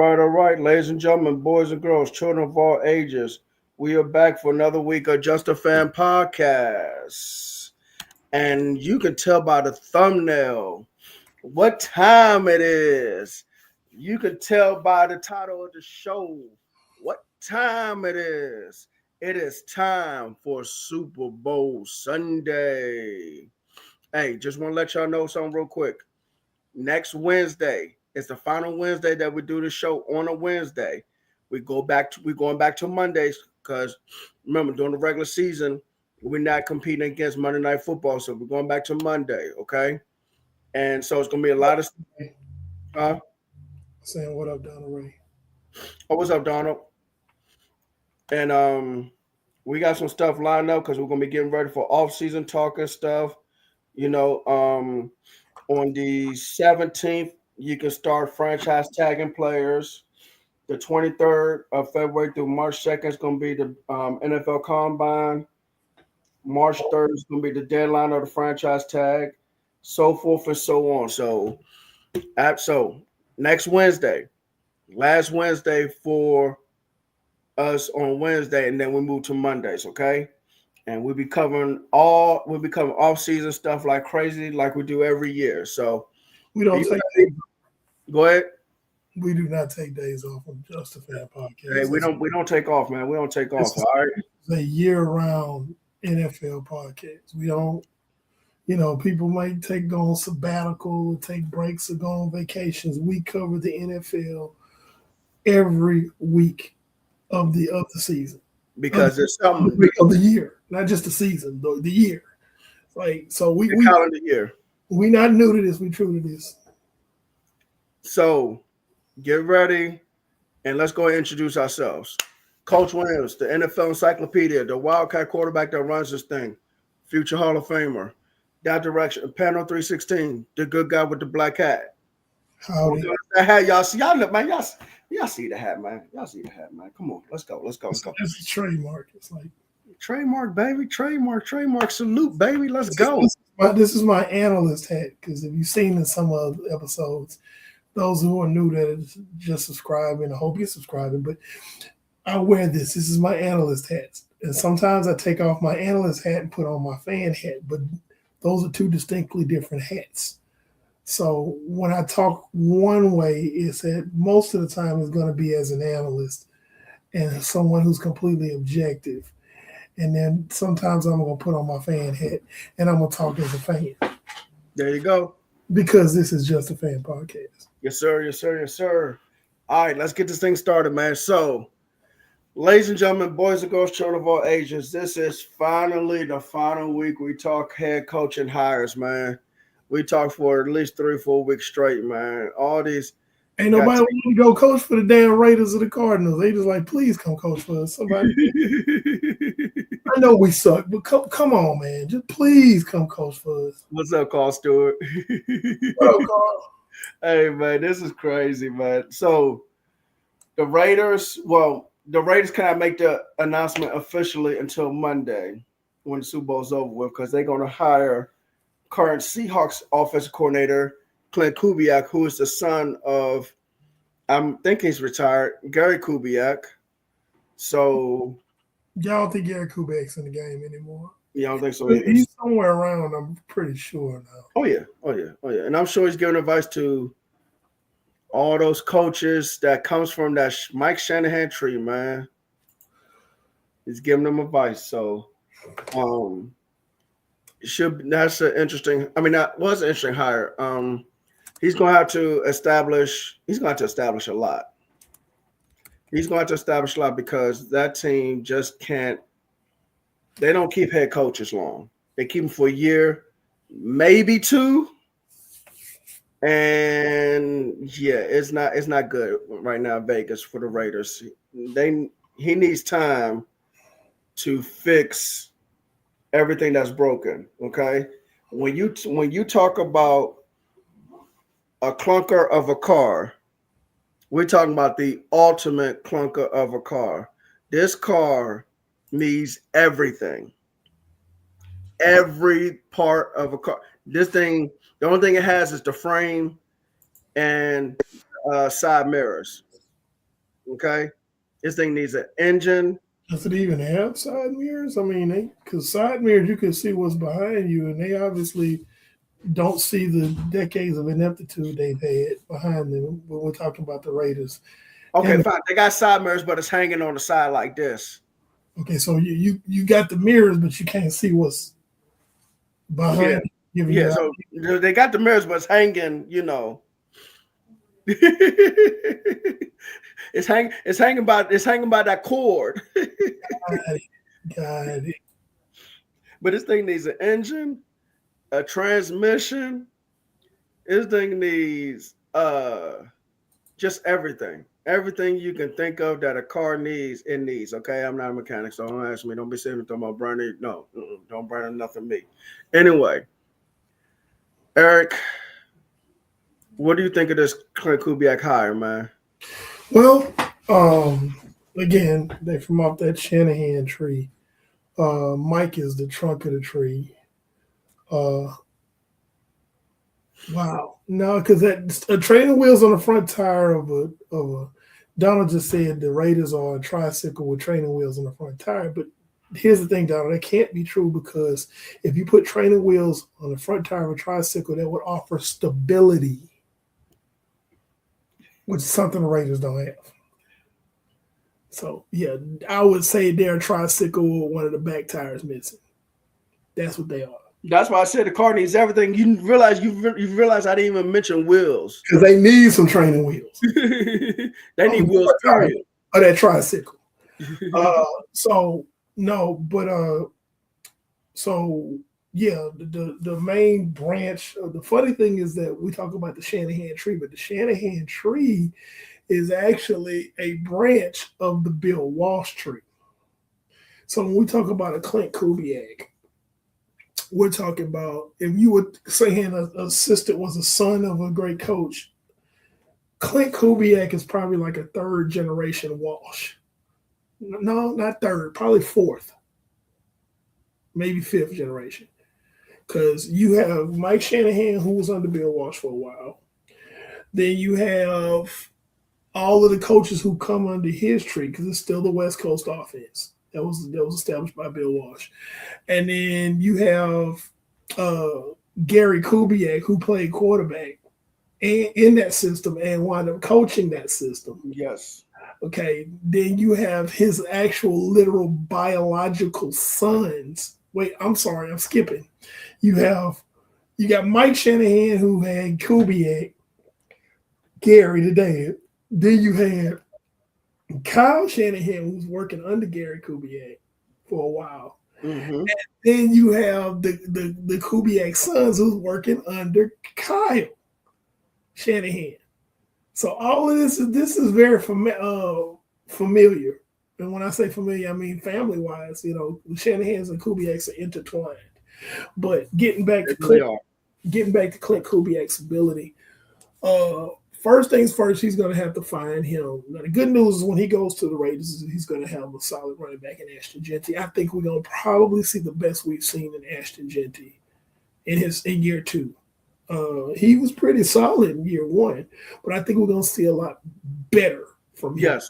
All right, ladies and gentlemen, boys and girls, children of all ages. We are back for another week of Just a Fan Podcast. And you can tell by the thumbnail what time it is. You can tell by the title of the show what time it is. It is time for Super Bowl Sunday. Hey, just want to let y'all know something real quick. Next Wednesday, it's the final Wednesday that we do the show on a Wednesday. We're going back to Mondays because remember during the regular season we're not competing against Monday Night Football, so we're going back to Monday, okay? And so it's gonna be a lot of saying what up, Donald Ray. Oh, what's up, Donald? And we got some stuff lined up because we're gonna be getting ready for off-season talk and stuff. On the 17th, you can start franchise tagging players. The 23rd of February through March 2nd is going to be the NFL Combine. March 3rd is going to be the deadline of the franchise tag, so forth and so on. So next Wednesday, last Wednesday for us on Wednesday, and then we move to Mondays, okay? And we'll be covering off-season stuff like crazy, like we do every year. So we don't go ahead. We do not take days off on Just a Fan Podcast. Hey, we don't take off, man. We don't take off. All right. It's a year-round NFL podcast. We don't, people might go on sabbatical, take breaks, or go on vacations. We cover the NFL every week of the season. Because there's something of the year, not just the season, the year. We calendar year. We not new to this. We true to this. So get ready, and let's go ahead and introduce ourselves. Coach Williams, the NFL Encyclopedia, the Wildcat quarterback that runs this thing, future Hall of Famer. That direction, panel 316, the good guy with the black hat. Howdy. That hat, y'all see, y'all look, man, y'all see the hat, man. Y'all see the hat, man. Come on, let's go. It's a trademark. It's like trademark, baby. Trademark. Salute, baby. Let's go. This is my analyst hat because if you've seen in some of the episodes, those who are new that are just subscribing, I hope you're subscribing, but I wear this. This is my analyst hat. And sometimes I take off my analyst hat and put on my fan hat, but those are two distinctly different hats. So when I talk one way, it's that most of the time it's going to be as an analyst and someone who's completely objective. And then sometimes I'm going to put on my fan hat and I'm going to talk as a fan. There you go. Because this is Just a Fan Podcast. Yes, sir. All right, let's get this thing started, man. So, ladies and gentlemen, boys and girls, children of all ages, this is finally the final week we talk head coaching hires, man. We talked for at least 3 or 4 weeks straight, man. All these. Ain't nobody want to go coach for the damn Raiders or the Cardinals. They just like, please come coach for us. Somebody. I know we suck, but come on, man. Just please come coach for us. What's up, Carl Stewart? What up, Carl? Hey, man, this is crazy, man. So the Raiders cannot make the announcement officially until Monday when the Super Bowl's over with because they're going to hire current Seahawks offensive coordinator Clint Kubiak, who is the son of, I think he's retired, Gary Kubiak. So y'all don't think Gary Kubiak's in the game anymore? Yeah, I don't think so. He's somewhere around, I'm pretty sure now. Oh yeah. And I'm sure he's giving advice to all those coaches that comes from that Mike Shanahan tree, man. He's giving them advice. So should that's an interesting. I mean, that was an interesting hire. He's going to have to establish. He's going to have to establish a lot. He's going to have to establish a lot because that team just can't. They don't keep head coaches long. They keep them for a year, maybe two, and yeah, it's not good right now. Vegas for the Raiders. He needs time to fix everything that's broken. Okay, when you talk about a clunker of a car, we're talking about the ultimate clunker of a car. This car needs everything, every part of a car. This thing, the only thing it has is the frame and side mirrors. Okay, this thing needs an engine. Does it even have side mirrors? I mean, because side mirrors, you can see what's behind you, and they obviously don't see the decades of ineptitude they've had behind them when we're talking about the Raiders. Okay, And fine. They got side mirrors, but it's hanging on the side like this. okay, so you got the mirrors, but you can't see what's Yeah, behind you. Giving yeah. you So they got the mirrors, but it's hanging. It's hanging by that cord. God, But this thing needs an engine, a transmission. This thing needs just everything. Everything you can think of that a car needs, it needs. Okay, I'm not a mechanic, so don't ask me. Don't be saying talking about burning. No, don't burn nothing me. Anyway, Eric, what do you think of this Clint Kubiak hire, man? well, again, they from off that Shanahan tree. Mike is the trunk of the tree. Uh, wow, no, because that a training wheels on the front tire of a. Donald just said the Raiders are a tricycle with training wheels on the front tire, but here's the thing, Donald, that can't be true because if you put training wheels on the front tire of a tricycle, that would offer stability, which is something the Raiders don't have. So yeah, I would say they're a tricycle with one of the back tires missing. That's what they are. That's why I said the car needs everything. You realize I didn't even mention wheels. Because they need some training wheels. They need wheels, period. Of that tricycle. So no, but so yeah, the main branch. The funny thing is that we talk about the Shanahan tree, but the Shanahan tree is actually a branch of the Bill Walsh tree. So when we talk about a Clint Kubiak, we're talking about if you were saying an assistant was a son of a great coach, Clint Kubiak is probably like a third generation Walsh. No, not third, probably fourth, maybe fifth generation. Because you have Mike Shanahan, who was under Bill Walsh for a while. Then you have all of the coaches who come under his tree, because it's still the West Coast offense that was established by Bill Walsh. And then you have Gary Kubiak, who played quarterback in that system and wound up coaching that system. Yes. Okay. Then you have his actual literal biological sons. Wait, I'm sorry, I'm skipping. You got Mike Shanahan, who had Kubiak, Gary the dad. Then you had Kyle Shanahan, who was working under Gary Kubiak for a while. Mm-hmm. And then you have the Kubiak sons who's working under Kyle Shanahan. So all of this is very familiar. And when I say familiar, I mean family wise. The Shanahans and Kubiaks are intertwined. But getting back to Clint Kubiak's ability, first things first, he's going to have to find him. Now, the good news is when he goes to the Raiders, he's going to have a solid running back in Ashton Jeanty. I think we're going to probably see the best we've seen in Ashton Jeanty in year two. He was pretty solid in year one, but I think we're going to see a lot better from him. Yes,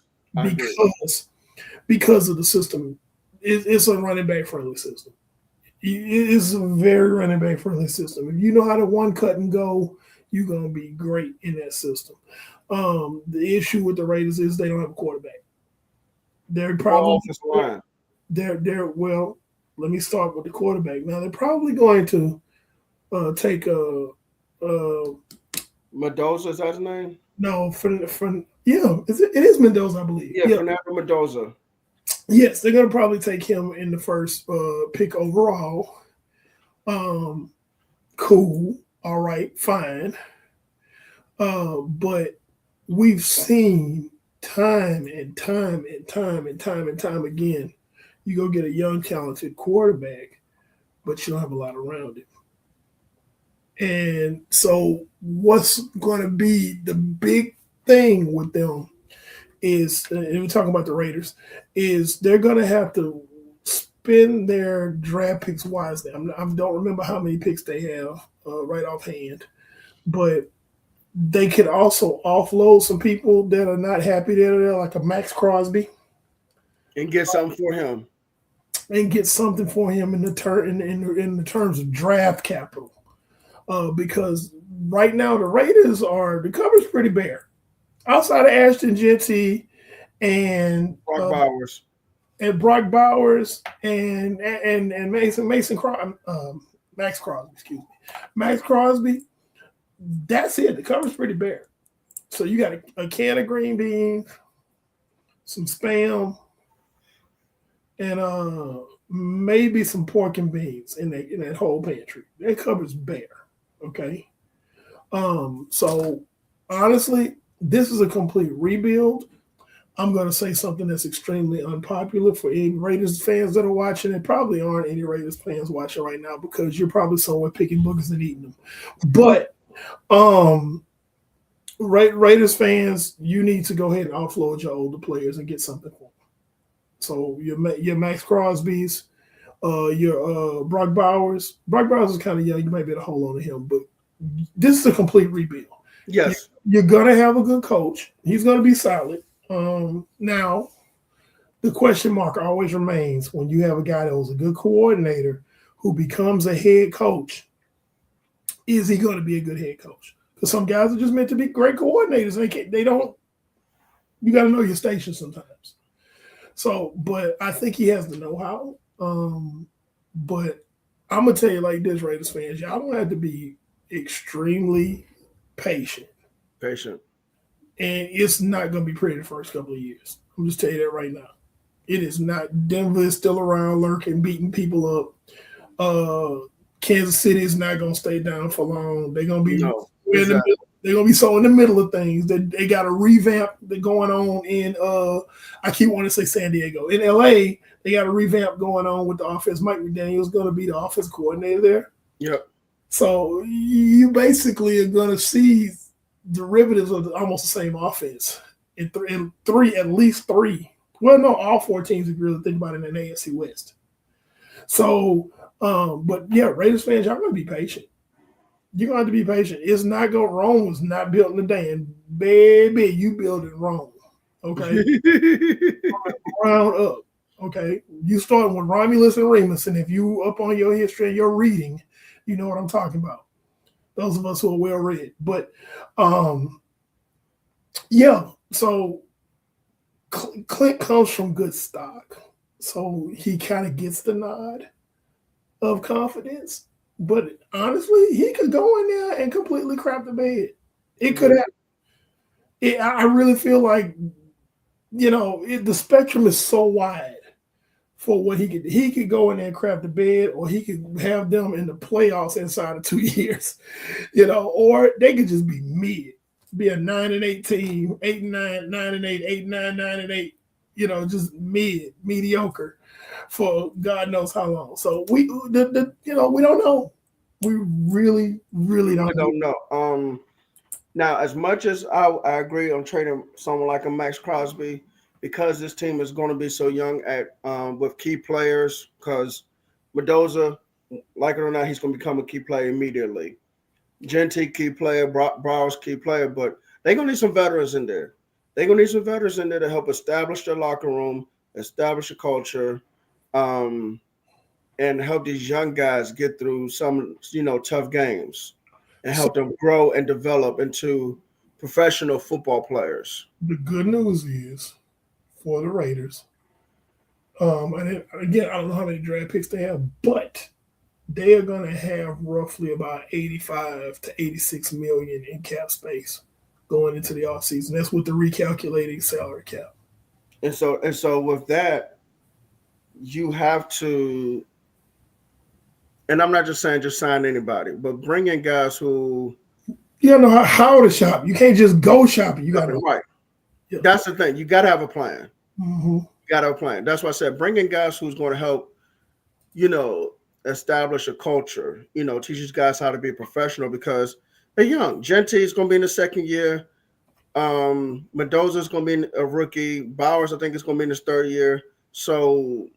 because of the system. It's a running back friendly system. It's a very running back friendly system. If you know how to one cut and go, you're going to be great in that system. The issue with the Raiders is they don't have a quarterback. They're probably they're let me start with the quarterback. Now they're probably going to take uh Mendoza, is that his name? no from yeah, it is Mendoza, I believe. Yeah, Yeah, Fernando Mendoza. yes, they're gonna probably take him in the first pick overall. Um, cool, all right, fine. But we've seen time and time and time and time and time again, you go get a young talented quarterback, but you don't have a lot around it. And so, what's going to be the big thing with them is, and we're talking about the Raiders, is they're going to have to spend their draft picks wisely. I don't remember how many picks they have right offhand, but they could also offload some people that are not happy that are there, like a Max Crosby, And get something for him. and get something for him in the terms of draft capital. Because right now the Raiders are the cover's pretty bare. Outside of Ashton Genty and Brock Bowers. Brock Bowers and Max Crosby, excuse me, Max Crosby. That's it. The cover's pretty bare. So you got a can of green beans, some spam, and maybe some pork and beans in that whole pantry. That cupboard's bare. Okay. So honestly, this is a complete rebuild. I'm going to say something that's extremely unpopular for any Raiders fans that are watching. There probably aren't any Raiders fans watching right now because you're probably somewhere picking boogers and eating them. But Raiders fans, you need to go ahead and offload your older players and get something for them. So your Max Crosby's, your Brock Bowers. Brock Bowers is kind of young. You might be able to hold on to him, but this is a complete rebuild. Yes. You're going to have a good coach. He's going to be solid. Now, the question mark always remains when you have a guy that was a good coordinator who becomes a head coach. Is he going to be a good head coach? Because some guys are just meant to be great coordinators. They don't. You got to know your station sometimes. So, but I think he has the know-how. But I'm gonna tell you like this, Raiders fans, y'all don't have to be extremely patient. Patient. And it's not gonna be pretty the first couple of years. I'm just telling you that right now. It is not. Denver is still around, lurking, beating people up. Kansas City is not gonna stay down for long. They're gonna be exactly. They're gonna be so in the middle of things that they got a revamp that going on in I keep wanting to say San Diego. In LA, they got a revamp going on with the offense. Mike McDaniel's gonna be the offense coordinator there. Yep. So you basically are gonna see derivatives of almost the same offense in at least three. Well, no, all four teams if you really think about it in the AFC West. So, but yeah, Raiders fans, y'all gonna be patient. You're going to have to be patient. It's not going. Rome was not built in a day, and baby, you build it Rome. Okay, round up. Okay, you starting with Romulus and Remus, and if you up on your history and your reading, you know what I'm talking about. Those of us who are well read, but yeah. So Clint comes from good stock, so he kind of gets the nod of confidence. But honestly, he could go in there and completely crap the bed. It could have. I really feel like, the spectrum is so wide for what he could. He could go in there and crap the bed, or he could have them in the playoffs inside of 2 years, or they could just be mid, be a 9-8 team, 8-9, 9-8, 8-9, 9-8, just mediocre for God knows how long. So we don't know. We really, really don't know. Now, as much as I agree on trading someone like a Max Crosby, because this team is going to be so young with key players, because Mendoza, like it or not, he's going to become a key player immediately. Genty, key player, Bowers, key player, but they're going to need some veterans in there. They're going to need some veterans in there to help establish their locker room, establish a culture, and help these young guys get through some, tough games and help them grow and develop into professional football players. The good news is for the Raiders, And again, I don't know how many draft picks they have, but they are going to have roughly about 85 to 86 million in cap space going into the offseason. That's with the recalculating salary cap. And so with that, you have to, and I'm not just saying just sign anybody, but bring in guys who You gotta know how to shop. You can't just go shopping. You gotta know. Right. Yeah. That's the thing. You gotta have a plan. Mm-hmm. You gotta have a plan. That's why I said bring in guys who's going to help, establish a culture, teach these guys how to be a professional because they're young. Gentry's going to be in the second year. Mendoza's going to be a rookie. Bowers, I think, is going to be in his third year. So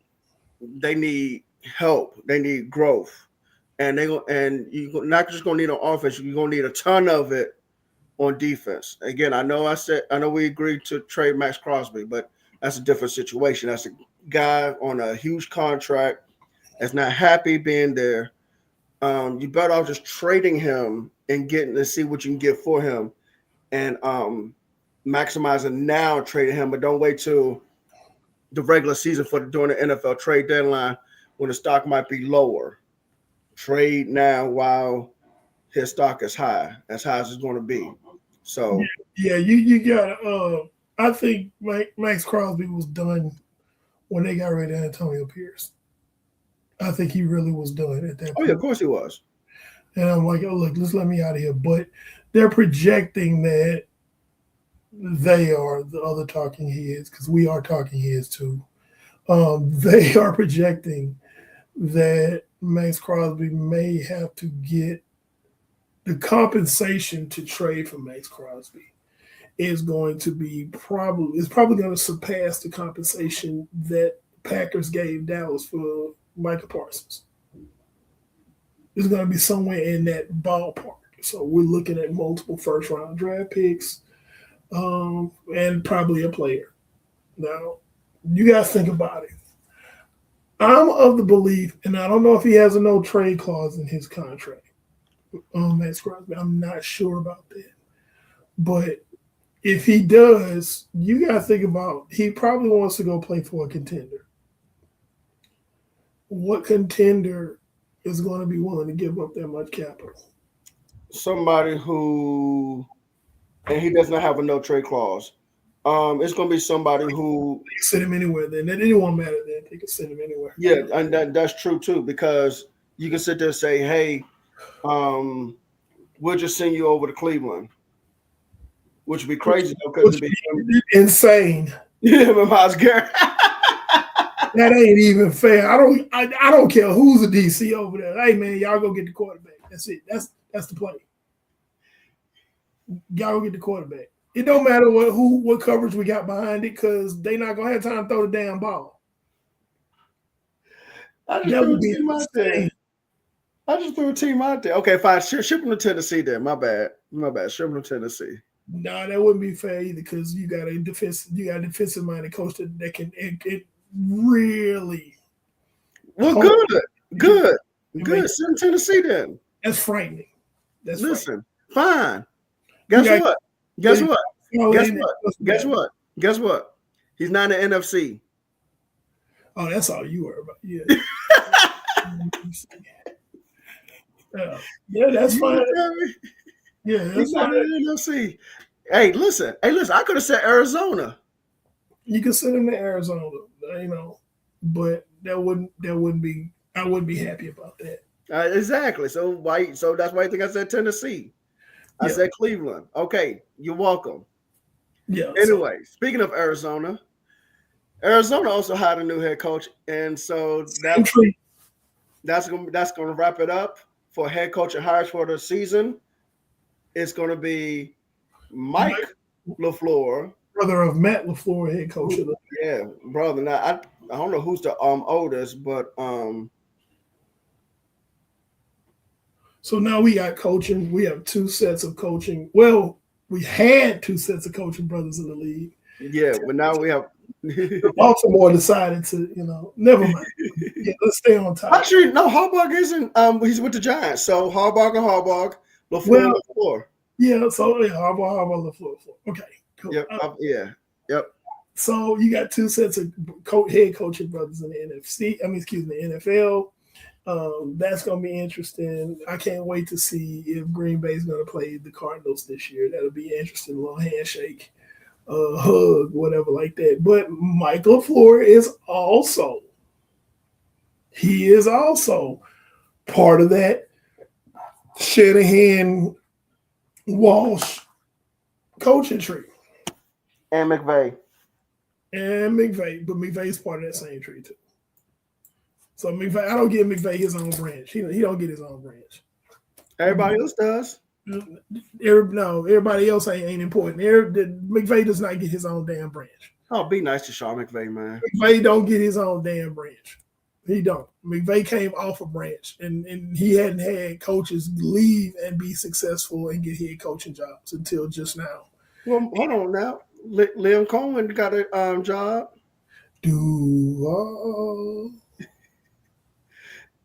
they need help. They need growth. And you're not just going to need on offense. You're going to need a ton of it on defense. Again, I know we agreed to trade Max Crosby, but that's a different situation. That's a guy on a huge contract that's not happy being there. You better off just trading him and getting to see what you can get for him, and maximizing now trading him, but don't wait till the regular season during the NFL trade deadline when the stock might be lower. Trade now while his stock is high as it's going to be. So yeah, you got. I think Max Crosby was done when they got rid of Antonio Pierce. I think he really was done at that point. Oh, yeah, of course he was. And I'm like, oh, look, let's let me out of here. But they're projecting that they are the other talking heads, because we are talking heads too. They are projecting that Max Crosby may have to get the compensation to trade for Max Crosby is going to be probably going to surpass the compensation that Packers gave Dallas for Micah Parsons. It's going to be somewhere in that ballpark. So we're looking at multiple first-round draft picks and probably a player. Now, you guys think about it. I'm of the belief, and I don't know if he has a no-trade clause in his contract. Max Crosby, I'm not sure about that. But if he does, you got to think about he probably wants to go play for a contender. What contender is going to be willing to give up that much capital? Somebody who, and he does not have a no trade clause. It's going to be somebody who they can send him anywhere. Then it won't matter. Then they can send him anywhere. Yeah, and that's true too, because you can sit there and say, "Hey, we'll just send you over to Cleveland," which would be crazy because it'd be insane. Yeah, Miles Garrett. That ain't even fair. I don't care who's a DC over there. Hey man, y'all go get the quarterback. That's it. That's the play. Y'all go get the quarterback. It don't matter what coverage we got behind it, because they not gonna have time to throw the damn ball. I just threw a team out there. Okay, fine. Ship them to Tennessee then. My bad. Ship them to Tennessee. No, that wouldn't be fair either, because you got a defensive minded coach that can it really. Well, good. Send them to Tennessee then. That's frightening. Listen, fine. Guess what? He's not in the NFC. Oh, that's all you worry about. Yeah. Yeah, that's fine. Yeah, that's fine. Let's see. Hey, listen. I could have said Arizona. You could send him to Arizona, but that wouldn't be. I wouldn't be happy about that. Exactly. So that's why I think I said Tennessee. I said Cleveland. Okay, you're welcome. Yeah. Anyway, speaking of Arizona also hired a new head coach, and so that's going to wrap it up for head coach and hires for the season. It's going to be Mike LaFleur, brother of Matt LaFleur, head coach. Yeah, brother. Now I don't know who's the oldest, but So now we got coaching. We have two sets of coaching. Well, we had two sets of coaching brothers in the league. Yeah, but now we have. Baltimore decided to, never mind. Yeah, let's stay on top. Actually, no, Harbaugh isn't. He's with the Giants, so Harbaugh, LaFleur. Yeah, so Harbaugh, LaFleur. Okay, cool. Yep. Yep. So you got two sets of head coaching brothers in the NFL. That's going to be interesting. I can't wait to see if Green Bay is going to play the Cardinals this year. That'll be an interesting little handshake, hug, whatever like that. But Mike LaFleur is also part of that Shanahan Walsh coaching tree. And McVay. But McVay's part of that same tree too. So McVay, I don't give McVay his own branch. He don't get his own branch. Everybody else does. Everybody else ain't important. McVay does not get his own damn branch. Oh, be nice to Sean McVay, man. McVay don't get his own damn branch. He don't. McVay came off a branch, and he hadn't had coaches leave and be successful and get head coaching jobs until just now. Well, hold on now. Liam Cohen got a job.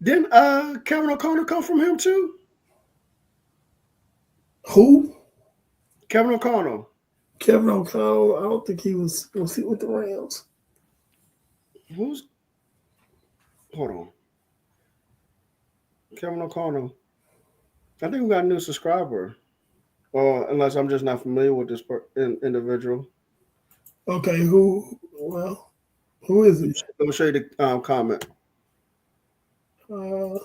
Didn't Kevin O'Connor come from him too? Who? Kevin O'Connor. Kevin O'Connor. I don't think he was he with the Rams. Hold on. Kevin O'Connor. I think we got a new subscriber. Unless I'm just not familiar with this individual. Okay, who is it? Let me show you the comment. If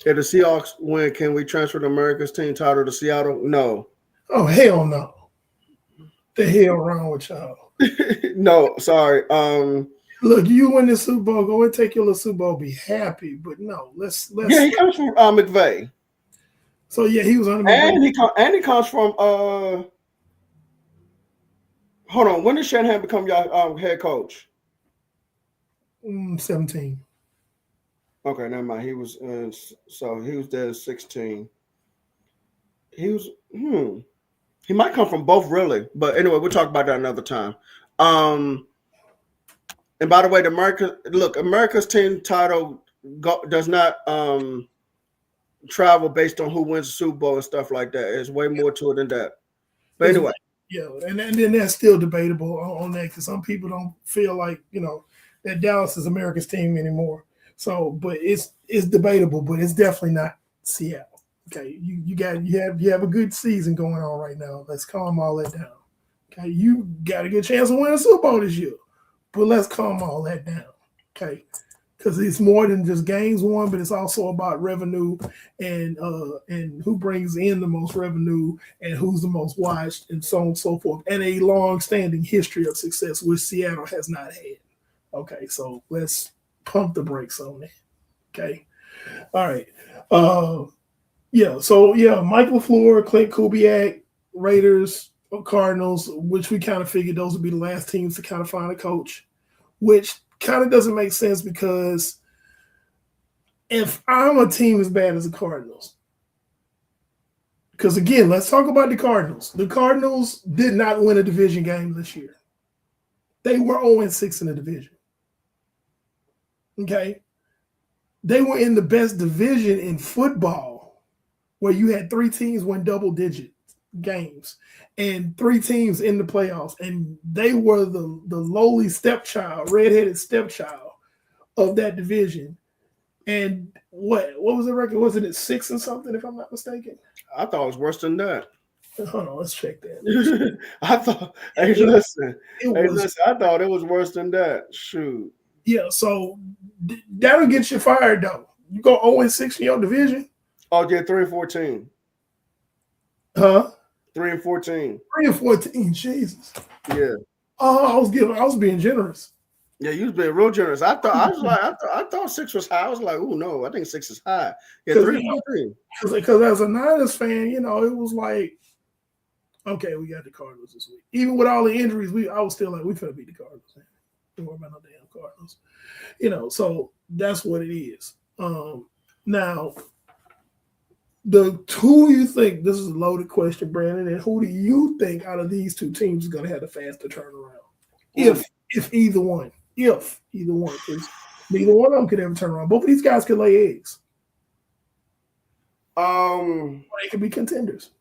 the Seahawks win, can we transfer the America's team title to Seattle? No. Oh, hell no. The hell wrong with y'all? No, sorry. Look, you win the Super Bowl, go and take your little Super Bowl, be happy. But no, let's. Yeah, he comes from McVay. So yeah, he was on the and he comes from hold on. When did Shanahan become your head coach? 17. Okay, never mind. He was he was there at 16. He was he might come from both really, but anyway, we'll talk about that another time. And by the way, America's team title does not travel based on who wins the Super Bowl and stuff like that. There's way more to it than that. But anyway. Yeah, and then that's still debatable on that because some people don't feel like, that Dallas is America's team anymore. So, but it's debatable, but it's definitely not Seattle. Okay, you have a good season going on right now. Let's calm all that down. Okay, you got a good chance of winning a Super Bowl this year, but let's calm all that down. Okay, because it's more than just games won, but it's also about revenue and who brings in the most revenue and who's the most watched and so on and so forth, and a long-standing history of success, which Seattle has not had. Okay, so let's pump the brakes on that. Okay, all right. Mike LaFleur, Clint Kubiak, Raiders, Cardinals, which we kind of figured those would be the last teams to kind of find a coach, which kind of doesn't make sense because if I'm a team as bad as the Cardinals, because again, let's talk about the Cardinals. The Cardinals did not win a division game this year. They were 0-6 in the division. Okay. They were in the best division in football where you had 3 teams win double-digit games and 3 teams in the playoffs. And they were the lowly stepchild, redheaded stepchild of that division. And what was the record? Wasn't it 6 and something, if I'm not mistaken? I thought it was worse than that. Hold on, let's check that. I thought, listen, I thought it was worse than that. Shoot. Yeah, so that'll get you fired, though. You go 0-6 in your division. Oh, yeah, 3-14. Huh? 3-14. 3-14, Jesus. Yeah. Oh, I was being generous. Yeah, you was being real generous. I thought 6 was high. I was like, oh no, I think 6 is high. Yeah, 3-14. Because as a Niners fan, it was like, okay, we got the Cardinals this week. Even with all the injuries, I was still like, we finna beat the Cardinals. Don't worry about no damn Cardinals. So that's what it is. Now, who you think, this is a loaded question, Brandon, and who do you think out of these 2 teams is going to have the faster turnaround? If either one. If either one. Because neither one of them could ever turn around. Both of these guys could lay eggs. Or they could be contenders.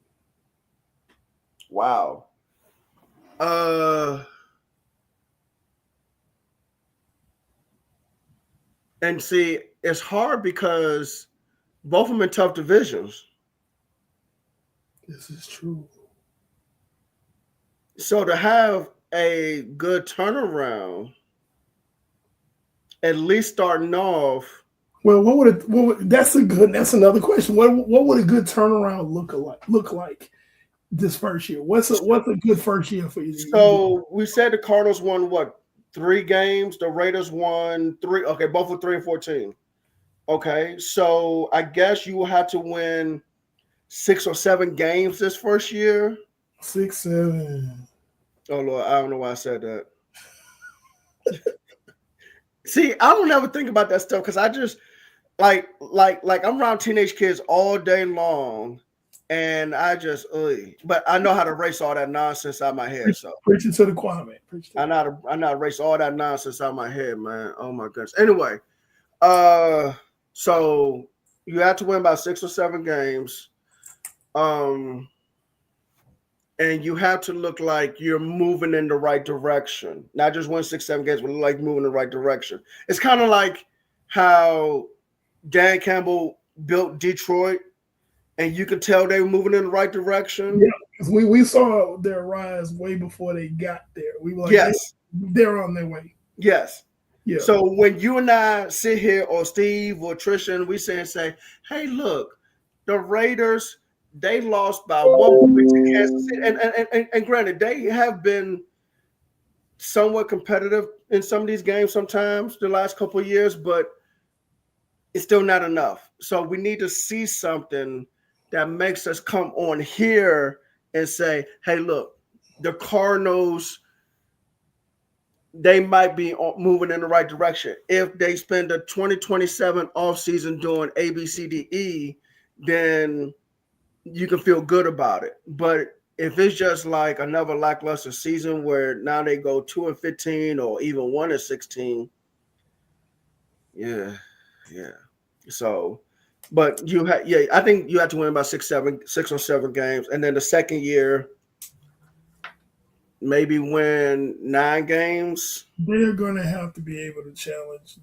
Wow. And see, it's hard because both of them in tough divisions. This is true. So to have a good turnaround, at least starting off, Well, that's another question. What would a good turnaround look like this first year? What's a good first year for you? so we said the Cardinals won what, 3 games? The Raiders won 3. Okay, both were 3-14. Okay, so I guess you will have to win 6 or 7 games this first year. 6, 7. Oh Lord, I don't know why I said that. See, I don't ever think about that stuff because I just like I'm around teenage kids all day long, and I just but I know how to erase all that nonsense out of my head. So Preaching to the choir, man. I know how to erase all that nonsense out of my head, man. Oh my goodness. Anyway, so you have to win about 6 or 7 games. And you have to look like you're moving in the right direction. Not just win 6, 7 games, but like moving in the right direction. It's kind of like how Dan Campbell built Detroit, and you could tell they were moving in the right direction. Yeah, because we saw their rise way before they got there. We were like, yes, they're on their way. Yes. Yeah. So when you and I sit here, or Steve or Trisha, we say, hey, look, the Raiders, they lost by 1 point to Kansas City. And granted, they have been somewhat competitive in some of these games sometimes the last couple of years, but it's still not enough. So we need to see something that makes us come on here and say, hey, look, the Cardinals, they might be moving in the right direction. If they spend the 2027 offseason doing A, B, C, D, E, then you can feel good about it. But if it's just like another lackluster season where now they go 2-15 or even 1-16, yeah. So, but I think you have to win about 6 or 7 games, and then the second year, maybe win 9 games. They're going to have to be able to challenge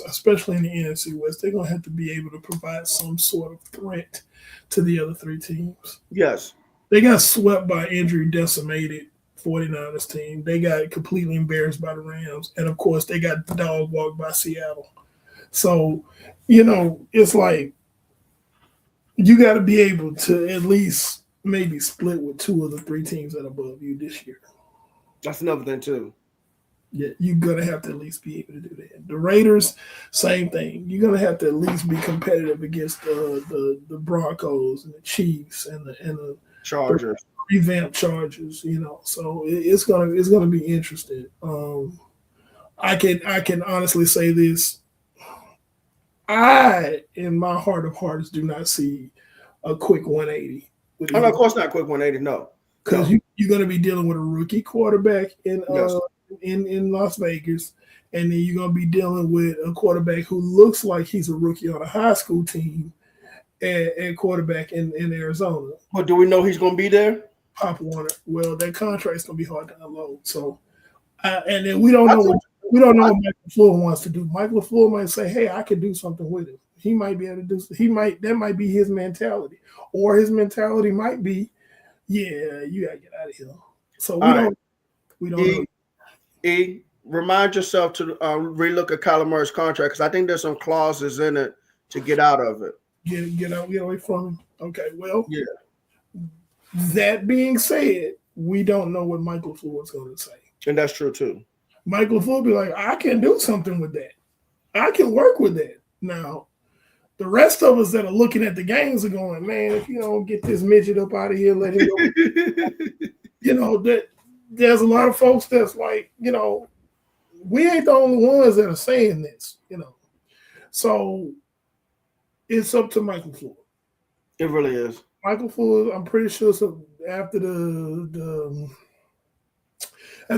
especially in the NFC West. They're going to have to be able to provide some sort of threat to the other 3 teams. Yes. They got swept by injury decimated 49ers team. They got completely embarrassed by the Rams. And of course, they got dog walked by Seattle. So, it's like you got to be able to at least maybe split with 2 of the 3 teams that are above you this year. That's another thing, too. Yeah, you're going to have to at least be able to do that. The Raiders, same thing. You're going to have to at least be competitive against the Broncos and the Chiefs and the Chargers. The revamped Chargers, So it's gonna be interesting. I can honestly say this. I, in my heart of hearts, do not see a quick 180. Oh, no, of course not quick 180, no. Because you're going to be dealing with a rookie quarterback in Las Vegas, and then you're going to be dealing with a quarterback who looks like he's a rookie on a high school team and quarterback in Arizona. But do we know he's going to be there? Pop Warner. Well, that contract's going to be hard to unload. So, and then we don't know what Michael LaFleur wants to do. Michael LaFleur might say, "Hey, I could do something with him." He might be able to do. That might be his mentality, or his mentality might be, "Yeah, you gotta get out of here." So we don't know. Remind yourself to relook at Kyler Murray's contract, because I think there's some clauses in it to get out of it. Get away from him. Okay, well, yeah. That being said, we don't know what Michael LaFleur is going to say, and that's true too. Michael LaFleur be like, "I can do something with that. I can work with that." Now, the rest of us that are looking at the games are going, "Man, if you don't get this midget up out of here, let him go." That there's a lot of folks that's like, we ain't the only ones that are saying this, So it's up to Michael LaFleur. It really is. Michael LaFleur, I'm pretty sure after the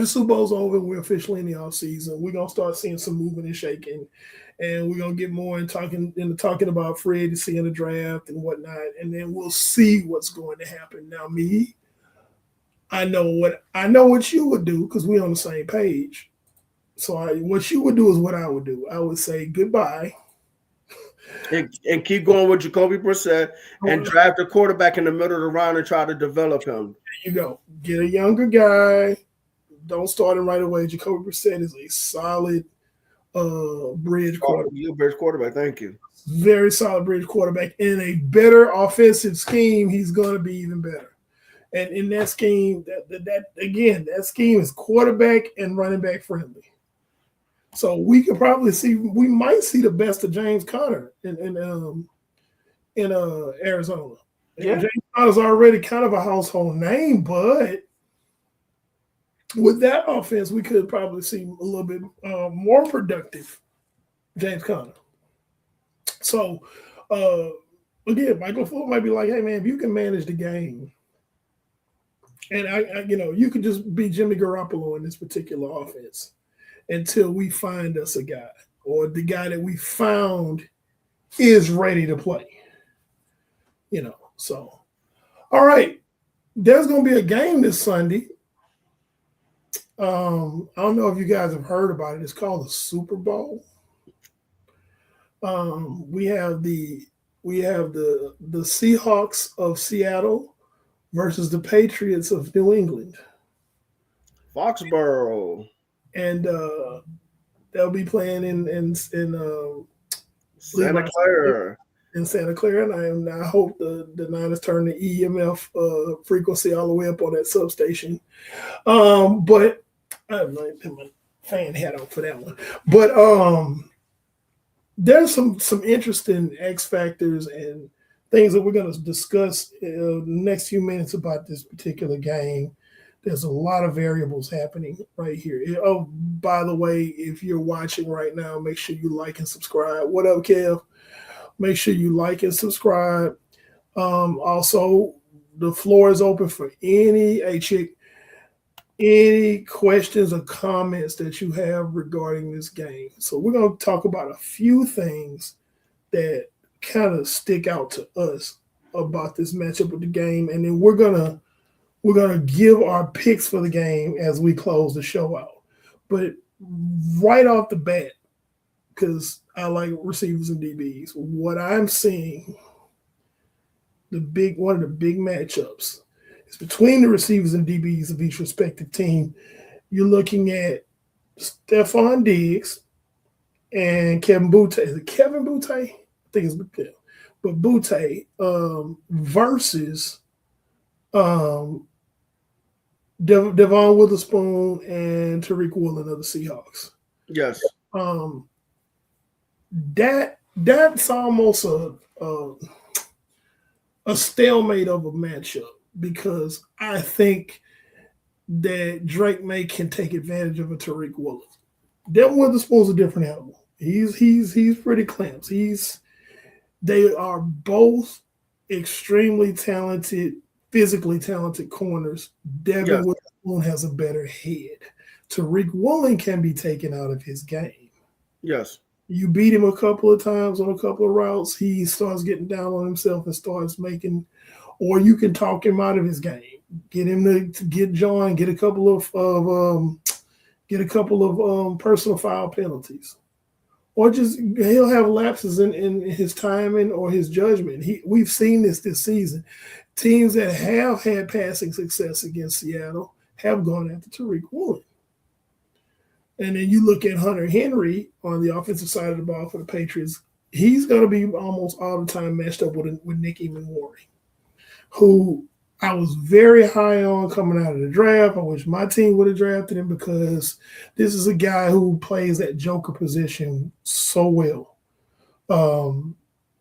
Super Bowl's over, we're officially in the off season. We're gonna start seeing some movement and shaking, and we're gonna get more into talking about free agency and the draft and whatnot, and then we'll see what's going to happen. Now, I know what you would do because we're on the same page. So what you would do is what I would do. I would say goodbye. And keep going with Jacoby Brissett and There draft a quarterback in the middle of the round and try to develop him. you go. Get a younger guy. Don't start him right away. Jacoby Brissett is a solid bridge quarterback. You bridge quarterback. Thank you. Very solid bridge quarterback. In a better offensive scheme, he's going to be even better. And in that scheme, that scheme is quarterback and running back friendly. So we might see the best of James Conner in Arizona. Yeah. James Conner's already kind of a household name, but with that offense, we could probably see a little bit more productive James Conner. So again, Michael Fulton might be like, "Hey man, if you can manage the game, and you could just be Jimmy Garoppolo in this particular offense until we find us a guy, or the guy that we found is ready to play." So all right, there's going to be a game this Sunday. I don't know if you guys have heard about it. It's called the Super Bowl. We have the Seahawks of Seattle versus the Patriots of New England, Foxborough. and they'll be playing in Santa Clara. in Santa Clara, and I hope the Niners turn the EMF frequency all the way up on that substation. But I have my fan hat on for that one. But there's some interesting X factors and things that we're going to discuss in the next few minutes about this particular game. There's a lot of variables happening right here. Oh, by the way, if you're watching right now, make sure you like and subscribe. What up, Kev? Make sure you like and subscribe. Also, the floor is open for any questions or comments that you have regarding this game. So we're going to talk about a few things that kind of stick out to us about this matchup of the game, and then we're gonna give our picks for the game as we close the show out. But right off the bat, because I like receivers and DBs, what I'm seeing, one of the big matchups is between the receivers and DBs of each respective team. You're looking at Stephon Diggs and Kevin Boutte. Is it Kevin Boutte? I think it's Boutte. But Boutte versus Devon Witherspoon and Tariq Woolen of the Seahawks. Yes. That's almost a stalemate of a matchup, because I think that Drake May can take advantage of a Tariq Woolen. Devon Witherspoon's a different animal. He's pretty clamps. They are both extremely talented, physically talented corners. Devon Witherspoon has a better head. Tariq Woolen can be taken out of his game. Yes. You beat him a couple of times on a couple of routes, he starts getting down on himself and starts making, or you can talk him out of his game. Get him to get John, get a couple of personal foul penalties. Or just he'll have lapses in his timing or his judgment. We've seen this season. Teams that have had passing success against Seattle have gone after Tariq Woolen. And then you look at Hunter Henry on the offensive side of the ball for the Patriots. He's going to be almost all the time matched up with Nick Emmanwori, who I was very high on coming out of the draft. I wish my team would have drafted him, because this is a guy who plays that joker position so well.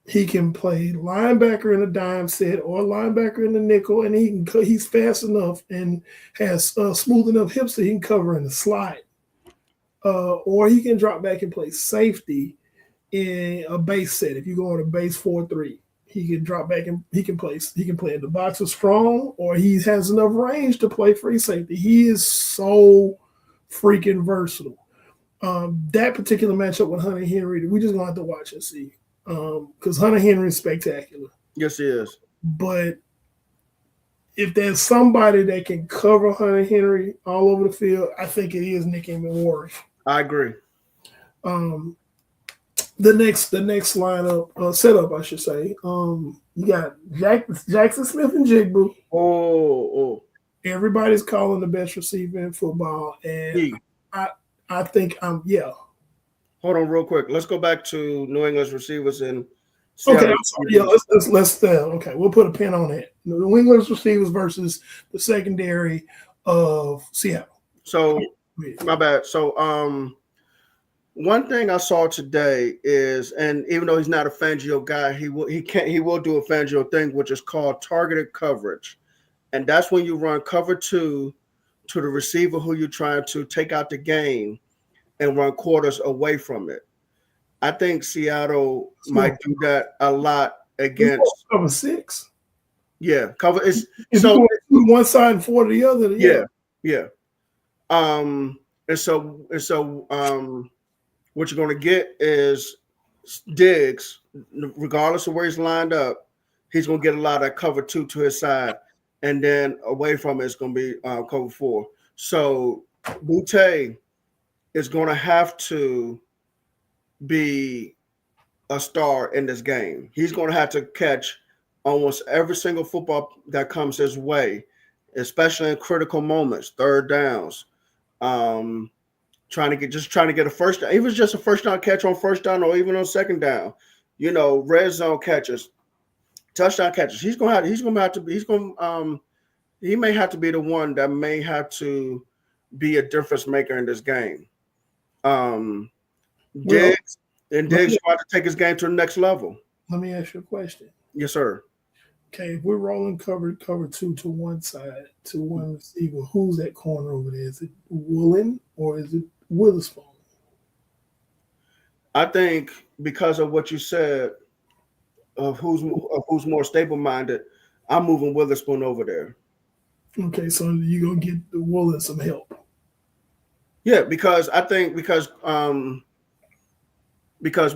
He can play linebacker in a dime set or linebacker in the nickel, and he's fast enough and has smooth enough hips that he can cover in the slide. Or he can drop back and play safety in a base set. If you go on a base 4-3, he can drop back and he can play in the box with strong, or he has enough range to play free safety. He is so freaking versatile. That particular matchup with Hunter Henry, we just gonna have to watch and see, because Hunter Henry is spectacular. Yes, he is. But if there's somebody that can cover Hunter Henry all over the field, I think it is Nick Emmanwori. I agree. Um, the next lineup setup, I should say. You got Jackson Smith and Jigba. Oh, Everybody's calling the best receiver in football, and E. I think yeah. Hold on, real quick. Let's go back to New England's receivers and Okay, Seattle I'm sorry. Yeah, receivers. let's okay. We'll put a pin on it. The New England's receivers versus the secondary of Seattle. So, my bad. So, one thing I saw today is, and even though he's not a Fangio guy, he will do a Fangio thing, which is called targeted coverage, and that's when you run cover two to the receiver who you're trying to take out the game and run quarters away from it. I think Seattle might do that a lot against cover six. Yeah, cover is if so you go one side and four to the other. Yeah. And so what you're going to get is Diggs, regardless of where he's lined up, he's going to get a lot of cover two to his side, and then away from it's going to be cover four. So Butte is going to have to be a star in this game. He's going to have to catch almost every single football that comes his way, especially in critical moments, third downs. Trying to get a first down, even just a first down catch on first down or even on second down, red zone catches, touchdown catches. He may have to be the one that may have to be a difference maker in this game. Diggs about to take his game to the next level. Let me ask you a question. Yes, sir. Okay, if we're rolling cover two to one side, to one receiver, who's that corner over there? Is it Woolen or is it Witherspoon? I think because of what you said of who's more stable minded, I'm moving Witherspoon over there. Okay, so you're gonna get the Woolen some help. Yeah, because I think because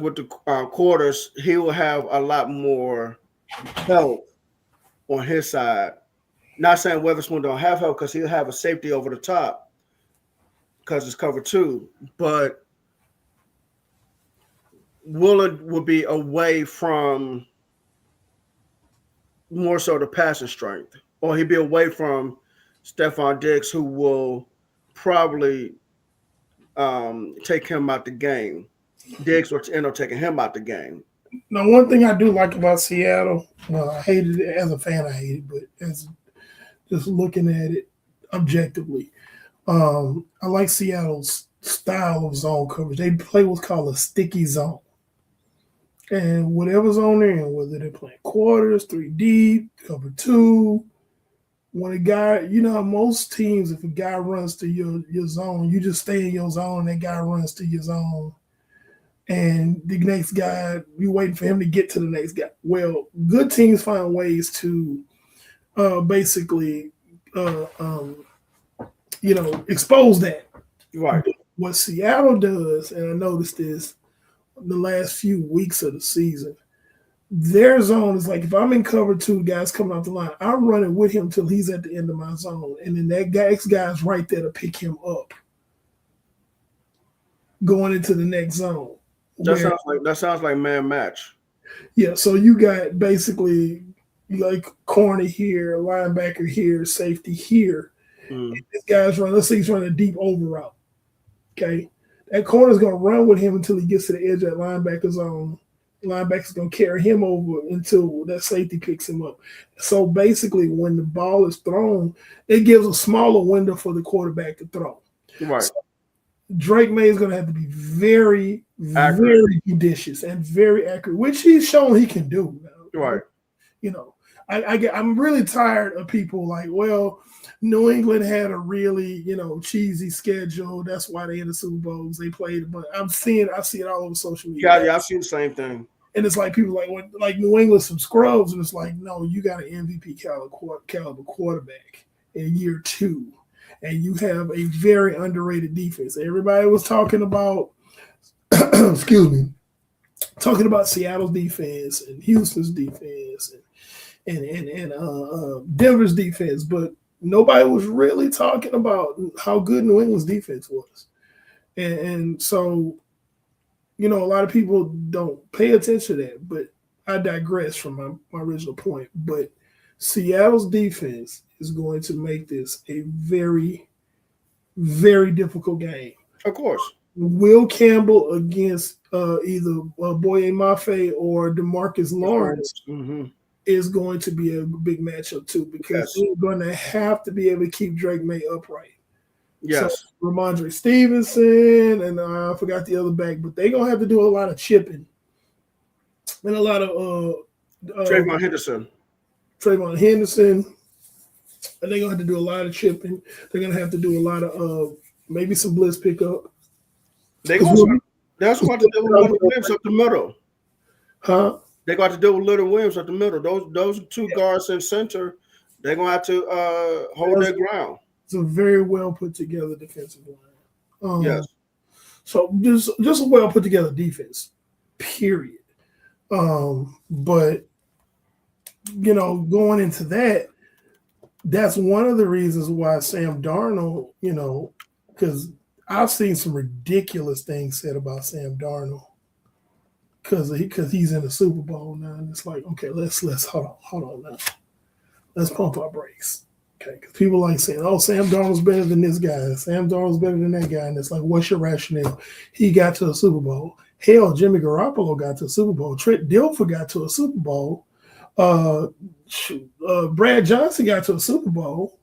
with the quarters, he will have a lot more help on his side. Not saying Witherspoon don't have help because he'll have a safety over the top because it's cover two, but Willard will be away from more so the passing strength, or he'll be away from Stephon Diggs, who will probably take him out the game. Diggs will end up taking him out the game. Now, one thing I do like about Seattle, well, I hated it as a fan, I hate it, but as just looking at it objectively, I like Seattle's style of zone coverage. They play what's called a sticky zone. And whatever's on there, whether they're playing quarters, 3 deep, cover two, when a guy, most teams, if a guy runs to your zone, you just stay in your zone, and that guy runs to your zone. And the next guy, you're waiting for him to get to the next guy. Well, good teams find ways to basically, expose that. Right. What Seattle does, and I noticed this the last few weeks of the season, their zone is like if I'm in cover two, guys coming off the line, I'm running with him till he's at the end of my zone, and then that guy's right there to pick him up, going into the next zone. That sounds like man match. Yeah, so you got basically like corner here, linebacker here, safety here. This guy's running. Let's say he's running a deep over route. Okay, that corner's gonna run with him until he gets to the edge of that linebacker zone. Linebacker's gonna carry him over until that safety picks him up. So basically, when the ball is thrown, it gives a smaller window for the quarterback to throw. Right. So Drake May is going to have to be very, very judicious and very accurate, which he's shown he can do. Right. I'm really tired of people like, well, New England had a really, cheesy schedule. That's why they in the Super Bowls. They played, but I see it all over social media. Yeah, I've seen the same thing. And it's like people like New England some scrubs, and it's like, no, you got an MVP caliber quarterback in year 2. And you have a very underrated defense. Everybody was talking about, talking about Seattle's defense and Houston's defense and Denver's defense, but nobody was really talking about how good New England's defense was. And so, a lot of people don't pay attention to that, but I digress from my original point. But Seattle's defense is going to make this a very, very difficult game. Of course. Will Campbell against either Boye Mafe or Demarcus Lawrence Mm-hmm. is going to be a big matchup too, because Yes. they're going to have to be able to keep Drake May upright. So Yes. Ramondre Stevenson and I forgot the other back, but they're gonna have to do a lot of chipping and a lot of Trayvon Henderson. Trayvon Henderson, and they're gonna have to do a lot of chipping. They're gonna have to do a lot of maybe some blitz pickup. They also that's what to do with Little Williams up the middle. Huh? They got to do with Little Williams up the middle. Those two guards in center, they're gonna have to hold their ground. It's a very well put together defensive line. Yes. So just a well put together defense, period. But going into that, that's one of the reasons why Sam Darnold, because I've seen some ridiculous things said about Sam Darnold because he's in the Super Bowl now, and it's like, okay, let's hold on now, let's pump our brakes. Okay, because people like saying, "Oh, Sam Darnold's better than this guy. Sam Darnold's better than that guy," and it's like, what's your rationale? He got to a Super Bowl. Hell, Jimmy Garoppolo got to a Super Bowl. Trent Dilfer got to a Super Bowl. Brad Johnson got to a Super Bowl.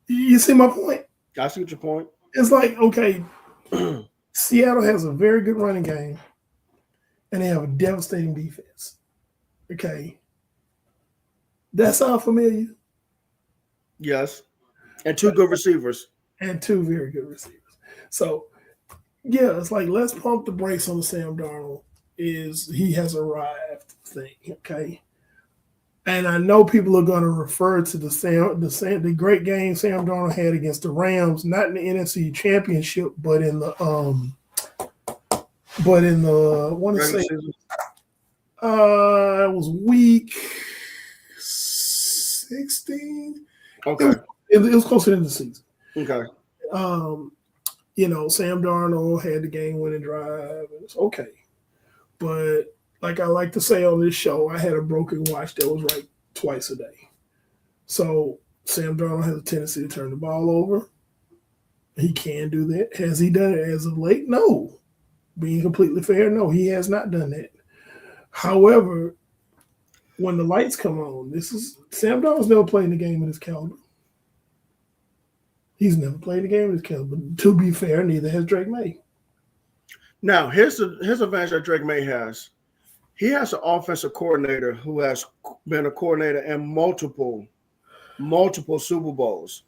You see my point? I see your point. It's like, okay, Seattle has a very good running game, and they have a devastating defense. Okay, that sound familiar? Yes. And two good receivers. And two very good receivers. So, yeah, it's like, let's pump the brakes on the Sam Darnold. He has arrived thing, okay? And I know people are going to refer to the great game Sam Darnold had against the Rams, not in the NFC Championship, but in the I want to say it was week 16. Okay. It was closer in the season. Okay. Sam Darnold had the game-winning drive. And it's okay. But like I like to say on this show, I had a broken watch that was right twice a day. So Sam Darnold has a tendency to turn the ball over. He can do that. Has he done it as of late? No. Being completely fair, no, he has not done that. However, when the lights come on, Sam Darnold's never played in the game of this caliber. He's never played a game of this caliber. To be fair, neither has Drake May. Now, here's advantage that Drake May has. He has an offensive coordinator who has been a coordinator in multiple Super Bowls.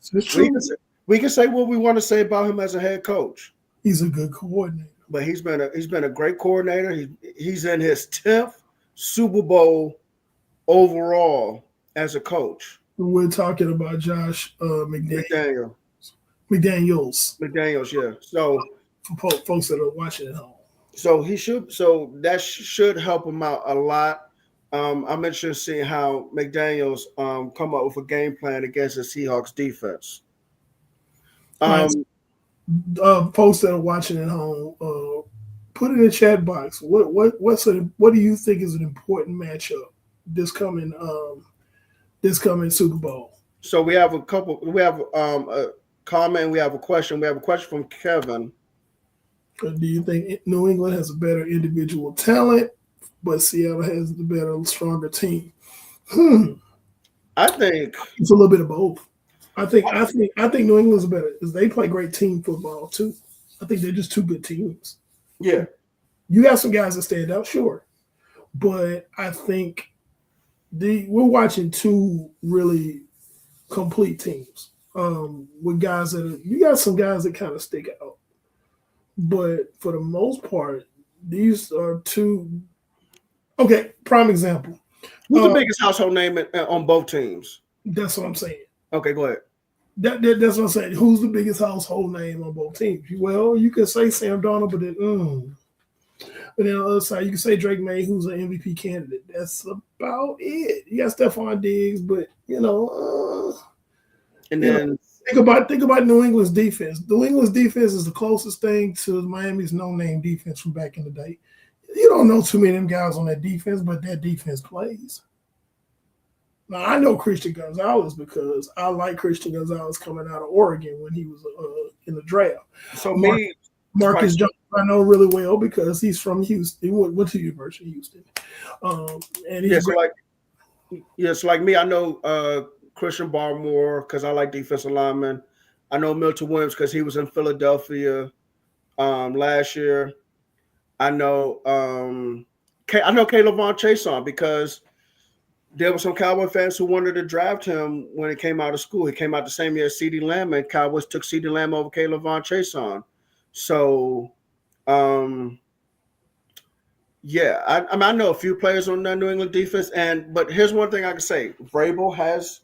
We can say what we want to say about him as a head coach. He's a good coordinator. But he's been a great coordinator. He's in his 10th Super Bowl overall as a coach. We're talking about Josh McDaniels. McDaniels, yeah. So for folks that are watching at home. So that should help him out a lot. I'm interested in seeing how McDaniels come up with a game plan against the Seahawks defense. Folks that are watching at home, put it in the chat box. What do you think is an important matchup this coming Super Bowl? So we have a comment. We have a question. We have a question from Kevin. Do you think New England has a better individual talent, but Seattle has the better, stronger team? I think it's a little bit of both. I think New England's better because they play great team football too. I think they're just two good teams. Yeah, you got some guys that stand out, sure, but I think we're watching two really complete teams. With guys you got some guys that kind of stick out. But for the most part, these are two. Okay, prime example. Who's the biggest household name on both teams? That's what I'm saying. Okay, go ahead. That's what I'm saying. Who's the biggest household name on both teams? Well, you can say Sam Darnold, but then on the other side, you can say Drake May, who's an MVP candidate. That's about it. You got Stephon Diggs, but and then think about New England's defense. New England's defense is the closest thing to Miami's no-name defense from back in the day. You don't know too many of them guys on that defense, but that defense plays. Now I know Christian Gonzalez because I like Christian Gonzalez coming out of Oregon when he was in the draft. So Mark, me, Marcus Spice, Jones I know really well because he's from Houston. He went to the University of Houston, and he's yeah. a So great. like, yeah. So like me, I know Christian Barmore because I like defensive linemen. I know Milton Williams because he was in Philadelphia last year. I know I know Caleb Von Chason because there were some Cowboy fans who wanted to draft him when he came out of school. He came out the same year as CeeDee Lamb, and Cowboys took CeeDee Lamb over Caleb Von Chason. So, um, yeah, I mean, I know a few players on that New England defense, but here's one thing I can say: Vrabel has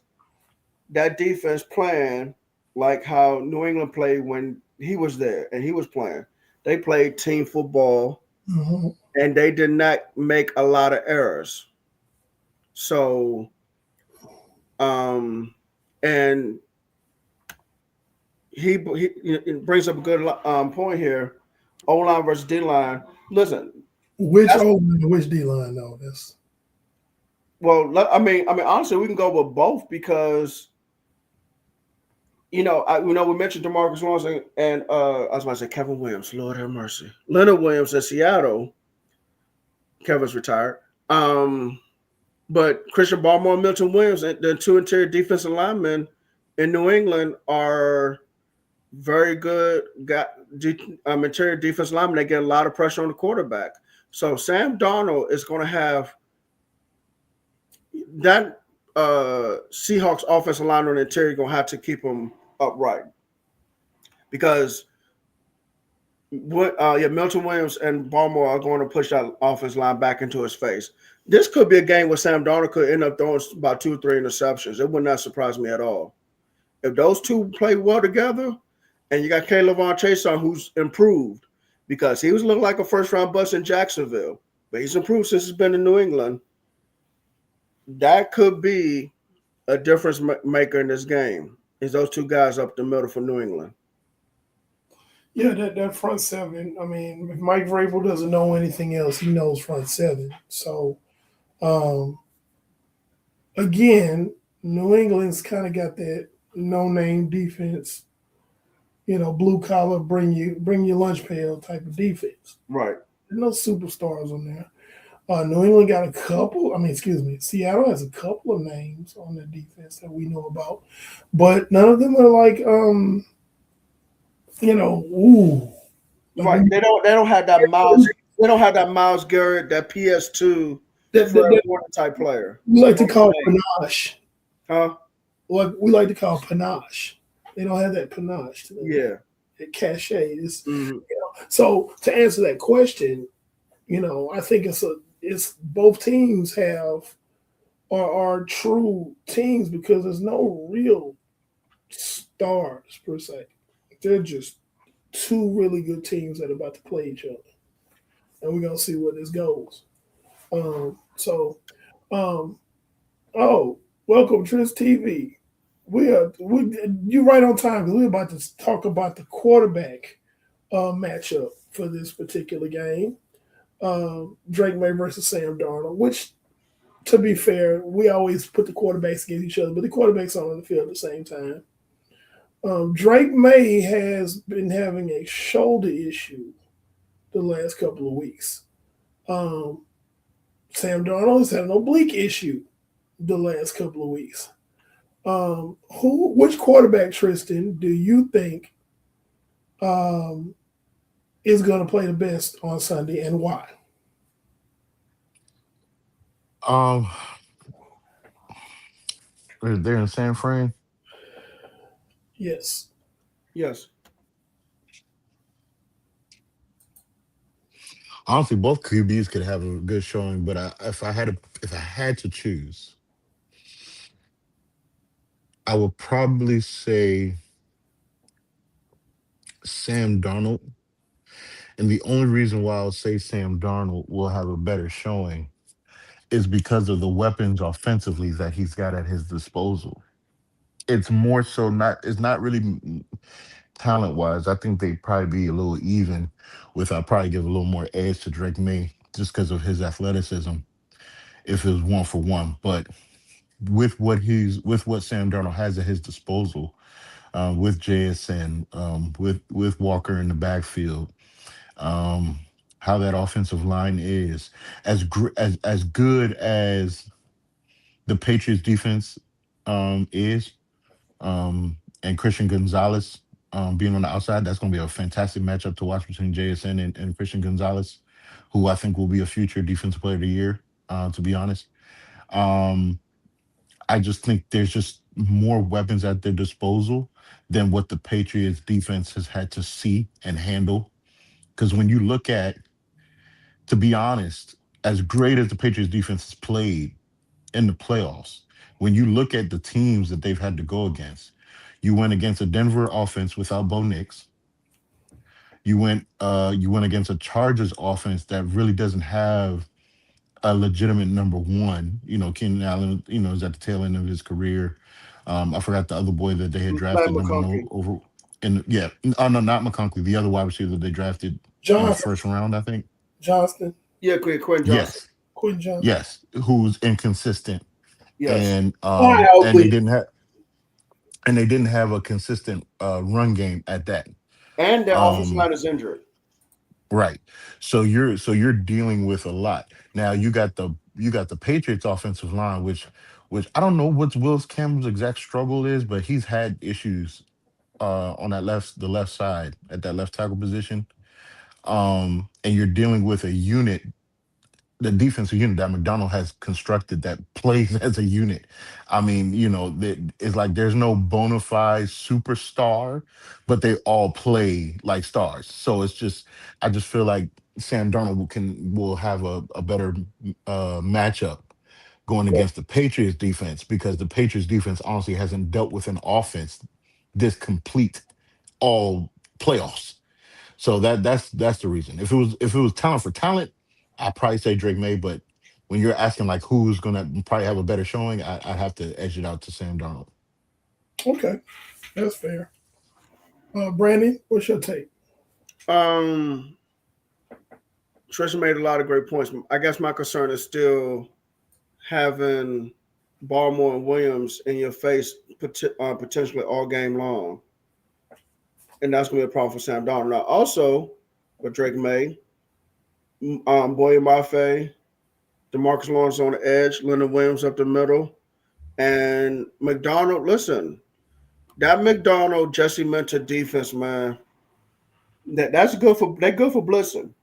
that defense playing like how New England played when he was there and he was playing. They played team football, Mhm. and they did not make a lot of errors. So, um, and he brings up a good point here. O line versus D line. Listen, Which that's O line, which D line though? That's well. I mean, honestly, we can go with both because we mentioned Demarcus Lawrence and I was about to say Kevin Williams. Lord have mercy, Leonard Williams in Seattle. Kevin's retired. Um, but Christian Barmore and Milton Williams, the two interior defensive linemen in New England, are very good. Got interior defense linemen. They get a lot of pressure on the quarterback. So Sam Darnold is going to have that Seahawks offensive line on the interior going to have to keep them upright because Milton Williams and Baltimore are going to push that offensive line back into his face. This could be a game where Sam Darnold could end up throwing about 2 or 3 interceptions. It would not surprise me at all. If those two play well together, and you got Caleb Von Chason, who's improved because he was looking like a first round bust in Jacksonville, but he's improved since he's been in New England. That could be a difference maker in this game. Is those two guys up the middle for New England? yeah, that front seven. I mean, if Mike Vrabel doesn't know anything else, he knows front seven. So um, again, New England's kind of got that no name defense. Blue collar, bring your lunch pail type of defense. Right. There's no superstars on there. New England got a couple. I mean, excuse me. Seattle has a couple of names on their defense that we know about, but none of them are like, ooh, like Right. They don't have that Miles. They don't have that Miles Garrett, that PS2 Fred that Warner type player. we like to On the call name. panache. Huh? Like we like to call panache. They don't have that panache to them. Yeah. That cachet. Mm-hmm. So to answer that question, I think it's both teams are true teams because there's no real stars per se. They're just two really good teams that are about to play each other, and we're gonna see where this goes. So, um, oh, welcome Tris TV. We you right on time because we're about to talk about the quarterback matchup for this particular game. Drake May versus Sam Darnold, which, to be fair, we always put the quarterbacks against each other, but the quarterbacks are on the field at the same time. Drake May has been having a shoulder issue the last couple of weeks. Um, Sam Darnold has had an oblique issue the last couple of weeks. Which quarterback, Tristan, do you think um, is going to play the best on Sunday and why? Um, they're in San Fran. Yes. Yes. Honestly, both QBs could have a good showing, but if I had to choose, I would probably say Sam Darnold. And the only reason why I would say Sam Darnold will have a better showing is because of the weapons offensively that he's got at his disposal. It's more so not. It's not really talent wise. I think they'd probably be a little even. With I'd probably give a little more edge to Drake May just because of his athleticism. If it was one for one, but with what Sam Darnold has at his disposal, with JSN, with Walker in the backfield, um, how that offensive line is as good as the Patriots defense is, and Christian Gonzalez being on the outside, that's going to be a fantastic matchup to watch between JSN and Christian Gonzalez, who I think will be a future defensive player of the year. To be honest, um, I just think there's just more weapons at their disposal than what the Patriots defense has had to see and handle. Because when you look at, to be honest, as great as the Patriots defense has played in the playoffs, when you look at the teams that they've had to go against, you went against a Denver offense without Bo Nix. You went against a Chargers offense that really doesn't have a legitimate number one. Keenan Allen, is at the tail end of his career. I forgot the other boy that they had Matt drafted number one McConkey. over. And yeah, oh no, not McConkey. The other wide receiver that they drafted in the Johnson, first round, I think. Johnston, Yeah, Quentin Johnson. Yes, Quentin Johnson. yes, who's inconsistent, Yes. and Why and they Oakley? didn't have a consistent run game at that. And their offensive Um, line is injured. Right. So you're dealing with a lot. Now you got the Patriots offensive line, which I don't know what Willis Campbell's exact struggle is, but he's had issues on the left side at that left tackle position. And you're dealing with a unit, the defensive unit that McDonald has constructed that plays as a unit. I mean, it's like there's no bona fide superstar, but they all play like stars. So it's just, I just feel like Sam Darnold will have a better matchup going Okay. against the Patriots defense because the Patriots defense honestly hasn't dealt with an offense this complete all playoffs. So that's the reason. If it was talent for talent, I'd probably say Drake May. But when you're asking like who's gonna probably have a better showing, I'd have to edge it out to Sam Darnold. Okay, that's fair. Brandon, what's your take? Um, Trisha made a lot of great points. I guess my concern is still having Baltimore and Williams in your face potentially all game long, and that's going to be a problem for Sam Darnold. Now, also with Drake May, Boye Mafe, Demarcus Lawrence on the edge, Leonard Williams up the middle, and McDonald. Listen, that McDonald Jesse Minter defense, man, that's good for they're good for blitzing.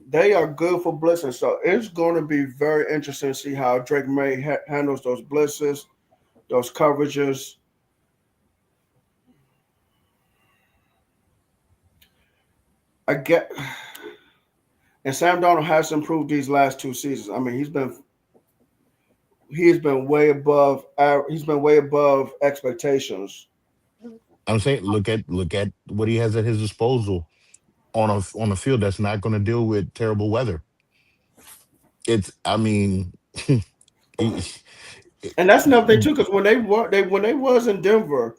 They are good for blitzing. So it's going to be very interesting to see how Drake May handles those blitzes, those coverages. I get, and Sam Darnold has improved these last two seasons. I mean, he's been way above he's been way above expectations. I'm saying look at what he has at his disposal on a field that's not going to deal with terrible weather. It's I mean, he- And that's another thing too, because when they was in Denver,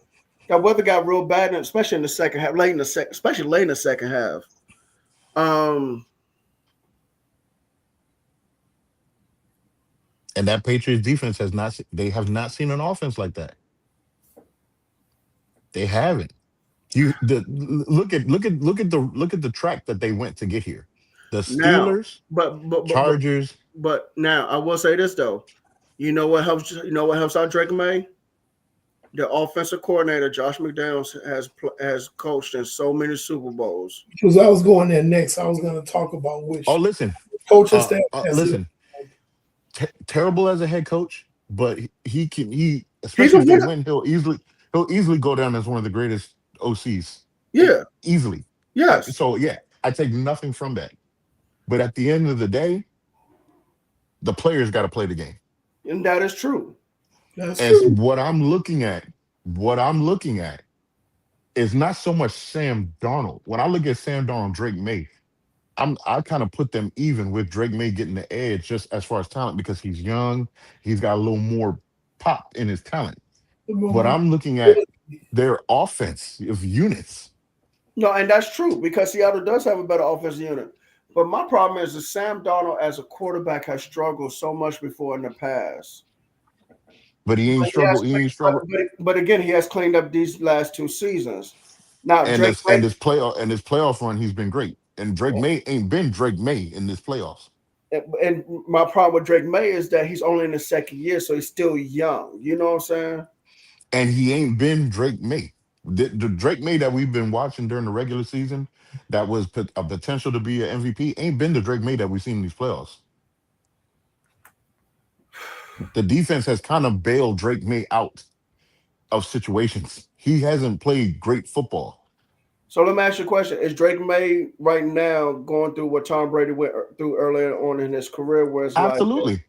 that weather got real bad, and especially in the second half, especially late in the second half. Um, and that Patriots defense they have not seen an offense like that. They haven't. Look at the track that they went to get here. The Now, Steelers, but but but but Chargers. but now I will say this though. You know what helps? You know what helps out Drake May? The offensive coordinator Josh McDaniels has coached in so many Super Bowls. Because I was going there next. I was going to talk about Oh, which listen, coaching staff has it. listen. Terrible as a head coach, but he He's especially a if they winner. win, he'll easily go down as one of the greatest OCs. Yeah. Easily. Yes. So yeah, I take nothing from that. But at the end of the day, the players got to play the game. And that is true. That's And true. what I'm looking at is not so much Sam Darnold. When I look at Sam Darnold, Drake May, I kind of put them even with Drake May getting the edge just as far as talent because he's young, he's got a little more pop in his talent. but I'm looking at their offense of units. No, and that's true because Seattle does have a better offensive unit. But my problem is that Sam Darnold as a quarterback has struggled so much before in the past. But he ain't But, he has, struggled. He ain't struggled. but again, he has cleaned up these last 2 seasons. Now, And Drake this May, playoff run, he's been great. And Drake May ain't been Drake May in this playoffs. and my problem with Drake May is that he's only in his second year, so he's still young. You know what I'm saying? And he ain't been Drake May. The Drake May that we've been watching during the regular season, that was a potential to be an MVP, ain't been the Drake May that we've seen in these playoffs. The defense has kind of bailed Drake May out of situations. He hasn't played great football. So let me ask you a question: is Drake May right now going through what Tom Brady went through earlier on in his career, where it's like, Absolutely.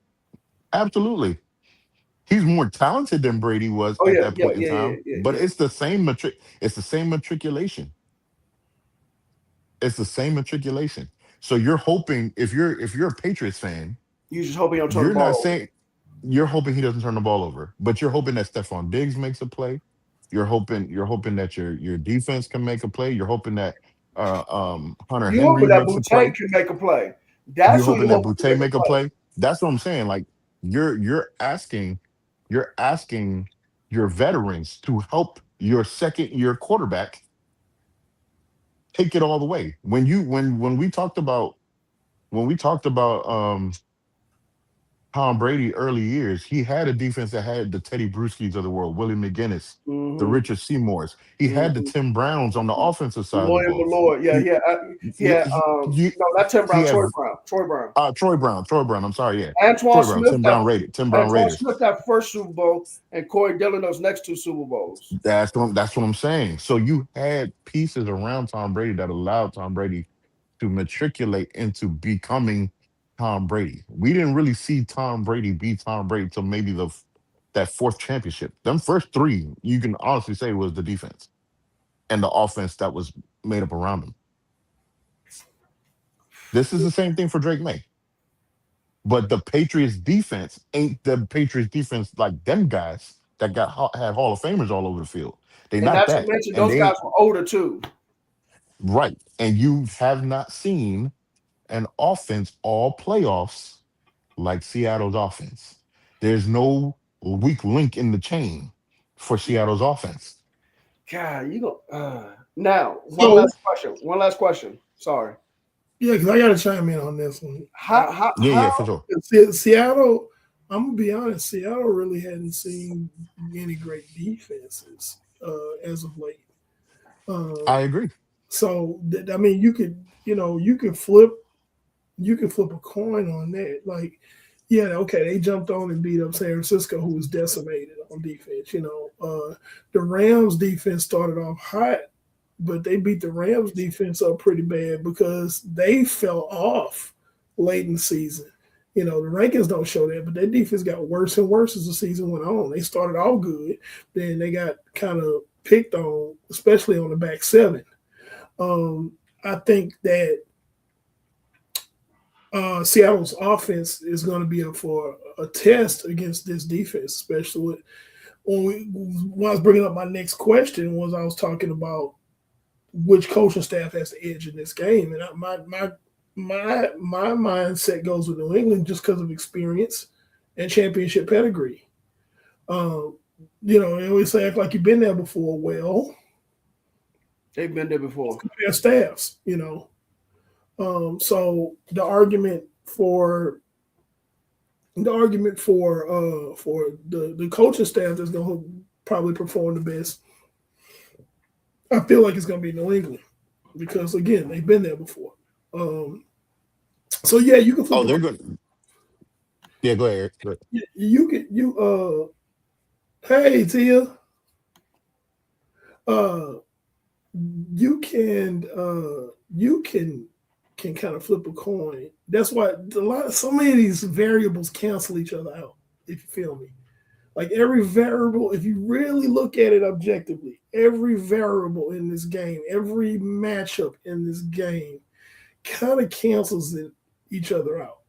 Absolutely. He's more talented than Brady was oh at yeah, that yeah, point in yeah, yeah, time, yeah, but yeah. it's the same it's the same matriculation. It's the same matriculation. So you're hoping, if you're a Patriots fan, You just hope he don't turn the you're not ball over. saying, you're hoping he doesn't turn the ball over, but you're hoping that Stephon Diggs makes a play. You're hoping that your defense can make a play. You're hoping that Hunter You hoping Henry that makes a play. Boutte can make a play. You're That's who you hoping that hoping can Boutte make a make a play. play. That's what I'm saying. Like you're asking your veterans to help your second year quarterback take it all the way. When we talked about Tom Brady early years, he had a defense that had the Teddy Bruschi's of the world, Willie McGinnis, the Mm-hmm. Richard Seymours. He had the Mm-hmm. Tim Browns on the offensive side of the Lloyd ball. Malloy, yeah, He yeah, he yeah. he, he, No, not Tim he Brown, had Troy Brown. Troy Brown. I'm sorry, yeah, Antoine Troy Brown, Smith Tim that Brown Raiders, Tim Brown Antoine Raiders. Smith that first Super Bowl, and Corey Dillon those next 2 Super Bowls. That's what I'm saying. So you had pieces around Tom Brady that allowed Tom Brady to matriculate into becoming Tom Brady. We didn't really see Tom Brady be Tom Brady till maybe that fourth championship. Them first three, you can honestly say, was the defense and the offense that was made up around him. This is the same thing for Drake May. But the Patriots defense ain't the Patriots defense like them guys that had Hall of Famers all over the field. They And not not to that. mention And those they guys ain't were older too. right. And you have not seen an offense all playoffs like Seattle's offense. There's no weak link in the chain for Seattle's offense. God, you go now. One So last question. One last question. Sorry. yeah, because I got to chime in on this one. Yeah, yeah, for sure. Seattle, I'm gonna be honest. Seattle really hadn't seen any great defenses as of late. I Um, agree. so I mean, you can flip a coin on that. Like, yeah, okay, they jumped on and beat up San Francisco, who was decimated on defense. The Rams defense started off hot, but they beat the Rams defense up pretty bad because they fell off late in the season. The rankings don't show that, but their defense got worse and worse as the season went on. They started off good, then they got kind of picked on, especially on the back seven. I think that Seattle's offense is going to be up for a test against this defense, especially when I was bringing up my next question was I was talking about which coaching staff has the edge in this game, and my mindset goes with New England just because of experience and championship pedigree. They always say act like you've been there before. Well, They've been there before. compare staffs, so for the coaching staff that's going to probably perform the best, I feel like it's going to be New England because again they've been there before. So yeah, you can flip Oh, it. they're good. Yeah, go ahead. Go ahead. You can hey Tia, uh, you can kind of flip a coin. That's why so many of these variables cancel each other out. If you feel me, like every variable, if you really look at it objectively, every variable in this game, every matchup in this game, kind of cancels each other out.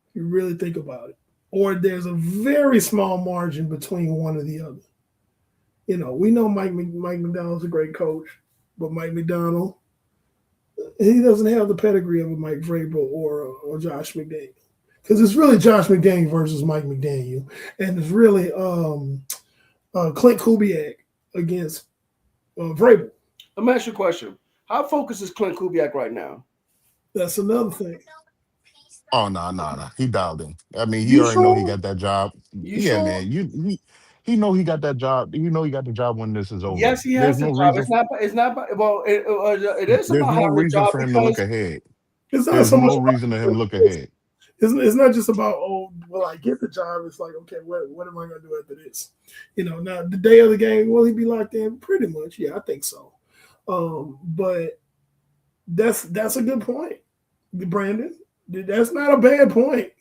If you really think about it, or there's a very small margin between one or the other. We know Mike McDonald's a great coach, but Mike McDonald, he doesn't have the pedigree of a Mike Vrabel or Josh McDaniel. Because it's really Josh McDaniel versus Mike McDaniel, and it's really Clint Kubiak against Vrabel. Let me ask you a question. How focused is Clint Kubiak right now? That's another thing. Oh no. He dialed in. I mean, he You already know he sure? got that job. You Yeah, sure? man. He know he got that job. You know he got the job when this is over. Yes, he has There's the no job. reason. It's not. Well, it is There's about no having the reason job for him to look because ahead. It's not There's so much no reason to him about look ahead. it's not just about I get the job. It's like, okay, what am I gonna do after this? Now the day of the game, will he be locked in? Pretty much, yeah, I think so. But that's a good point, Brandon. That's not a bad point.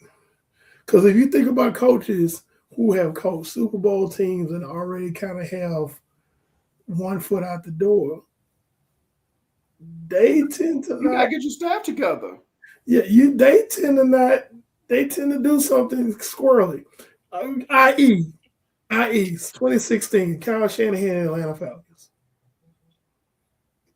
Because if you think about coaches who have coached Super Bowl teams and already kind of have one foot out the door, they tend to you not. gotta get your staff together. Yeah, they tend to not. They tend to do something squirrely. I.e., 2016, Kyle Shanahan and Atlanta Falcons.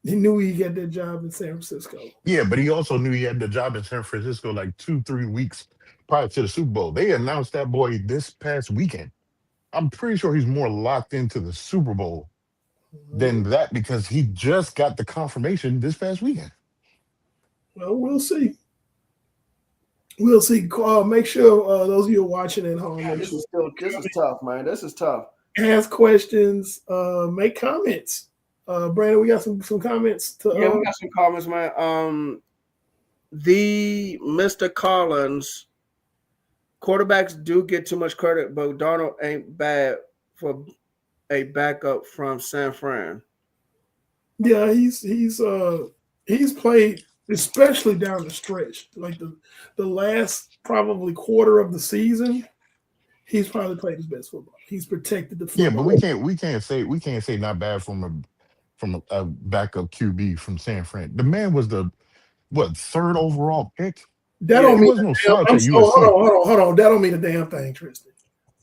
He knew he got that job in San Francisco. Yeah, but he also knew he had the job in San Francisco like 2-3 weeks prior to the Super Bowl. They announced that boy this past weekend. I'm pretty sure he's more locked into the Super Bowl than that because he just got the confirmation this past weekend. Well, we'll see. We'll see. Make sure those of you watching at home, God, make sure this is tough, man. This is tough. ask questions, make comments. Brandon, we got some comments to. Yeah, we got some comments, man. The Mr. Collins, quarterbacks do get too much credit, but Darnold ain't bad for a backup from San Fran. Yeah, he's played, especially down the stretch, like the last probably quarter of the season. He's probably played his best football. He's protected the Yeah, but football. we can't say not bad from a backup QB from San Fran. The man was the third overall pick. That Yeah, don't He mean was no a damn. slouch I'm at so USC. hold on. That don't mean a damn thing, Tristan.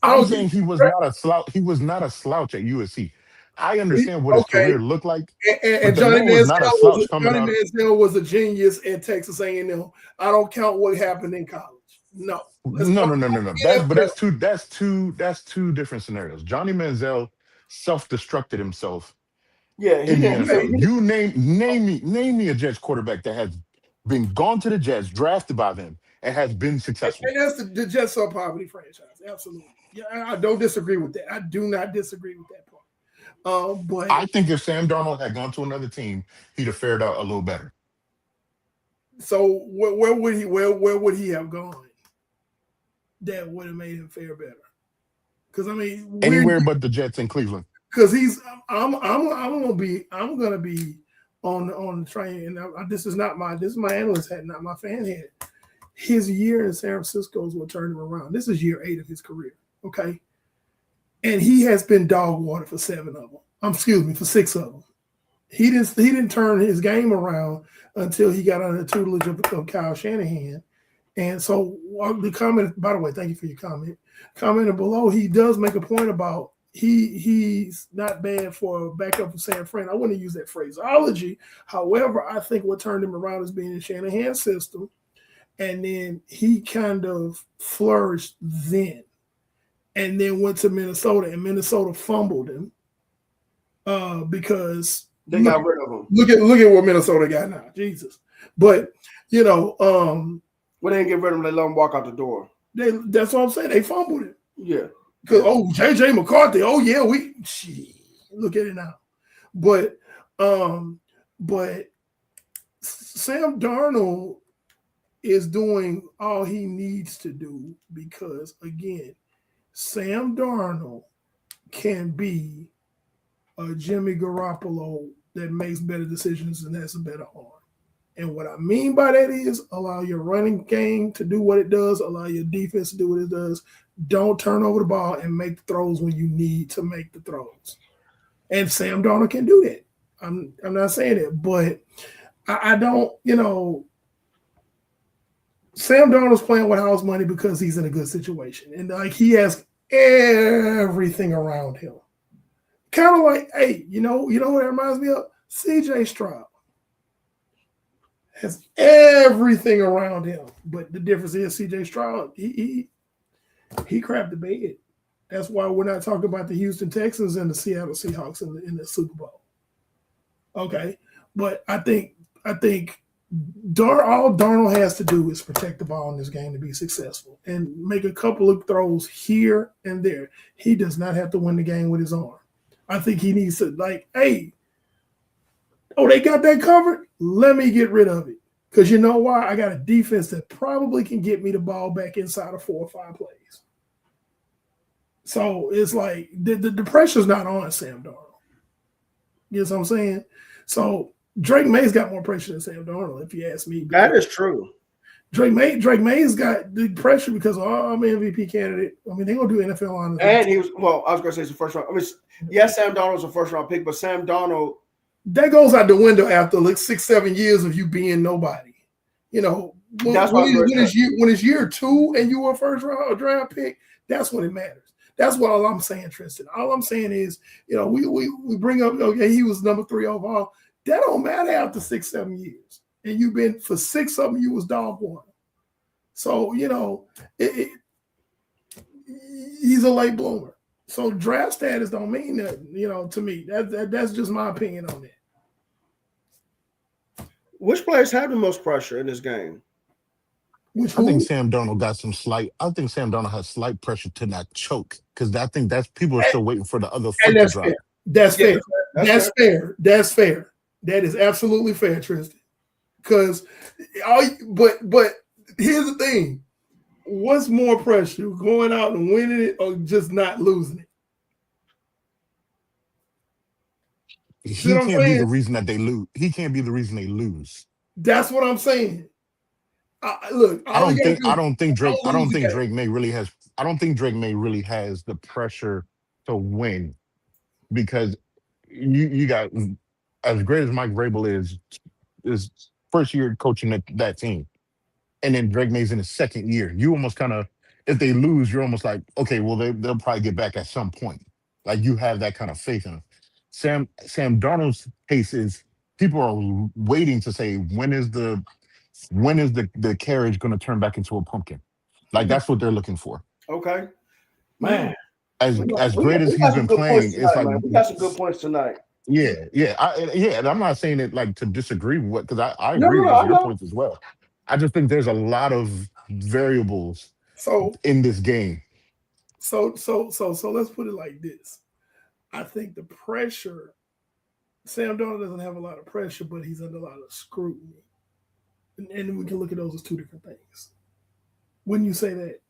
I I'm don't give saying he you was credit. not a slouch. He was not a slouch at USC. I understand what his Okay, career looked like, and but the Johnny man was not a slouch coming Johnny out. Manziel was a genius at Texas A&M. I don't count what happened in college. No, let's talk No. NFL. That's two different scenarios. Johnny Manziel self-destructed himself yeah, he in the didn't. NFL. You name me a Jets quarterback that has been gone to the Jets, drafted by them, and has been successful. And that's the Jets are poverty franchise. Absolutely. Yeah, I don't disagree with that. I do not disagree with that part. But I think if Sam Darnold had gone to another team, he'd have fared out a little better. so where would he have gone that would have made him fare better? Because I mean, Anywhere but the Jets in Cleveland. because I'm gonna be on the train, and this is my analyst hat, not my fan hat. His year in San Francisco is what turned him around. This is year 8 of his career, okay, and he has been dog water for 7 of them. For 6 of them. He didn't turn his game around until he got under the tutelage of Kyle Shanahan. And so the comment, by the way, thank you for your comment. Commenting below, he does make a point about he's not bad for a backup from San Fran. I wouldn't use that phraseology. However, I think what turned him around is being in Shanahan's system. And then he kind of flourished then. And then went to Minnesota, and Minnesota fumbled him because They got rid of him. Look at what Minnesota got now. Jesus. But When they didn't get rid of him, they let him walk out the door. that's what I'm saying. They fumbled it. Yeah. Because JJ McCarthy, look at it now. But Sam Darnold is doing all he needs to do because again, Sam Darnold can be a Jimmy Garoppolo that makes better decisions and has a better arm. And what I mean by that is allow your running game to do what it does, allow your defense to do what it does. Don't turn over the ball and make the throws when you need to make the throws. And Sam Darnold can do that. I'm not saying that, but I don't, Sam Darnold's playing with house money because he's in a good situation. And like he has everything around him. Kind of like, hey, you know what that reminds me of? CJ Stroud has everything around him, but the difference is CJ Stroud, he crapped the bed. That's why we're not talking about the Houston Texans and the Seattle Seahawks in the Super Bowl. Okay, but I think all Darnold has to do is protect the ball in this game to be successful and make a couple of throws here and there. He does not have to win the game with his arm. I think he needs to, like, hey, they got that covered? Let me get rid of it. Because you know why? I got a defense that probably can get me the ball back inside of 4 or 5 plays. So it's like the pressure's not on Sam Darnold. You know what I'm saying? So Drake May's got more pressure than Sam Darnold, if you ask me. That is true. Drake May's got the pressure because I'm an MVP candidate. I mean, they're gonna do NFL on. And he was I was gonna say it's a first round. I mean, yes, Sam Darnold's a first round pick, but Sam Darnold that goes out the window after like 6-7 years of you being nobody. You know, when it's year 2 and you were a first round draft pick, that's when it matters. That's what all I'm saying, Tristan. All I'm saying is, you know, we bring up, okay, he was number 3 overall. That don't matter after 6-7 years. And you've been, for 6 of them, you was dog one. So, you know, he's a late bloomer. So draft status don't mean nothing, you know, to me. That's just my opinion on that. Which players have the most pressure in this game? I think Sam Darnold has slight pressure to not choke because I think that's people are still waiting for the other foot to drop. Fair. That's fair. That's fair. That is absolutely fair, Tristan. Because, but here's the thing: what's more pressure, going out and winning it, or just not losing it? He can't be the reason that they lose. He can't be the reason they lose. That's what I'm saying. I don't think Drake May really has the pressure to win because you got, as great as Mike Vrabel is first year coaching that team, and then Drake May's in his second year. You almost kind of, if they lose, you're almost like, okay, well they'll probably get back at some point. Like you have that kind of faith in him. Sam Darnold's case is people are waiting to say when is the carriage going to turn back into a pumpkin? Like that's what they're looking for. Okay, man. As great as he's been playing, it's like we got some good points tonight. Yeah. And I'm not saying it like to disagree with what, because I agree with your points as well. I just think there's a lot of variables in this game. So let's put it like this. I think the pressure, Sam Darnold doesn't have a lot of pressure, but he's under a lot of scrutiny. And we can look at those as two different things. Wouldn't you say that?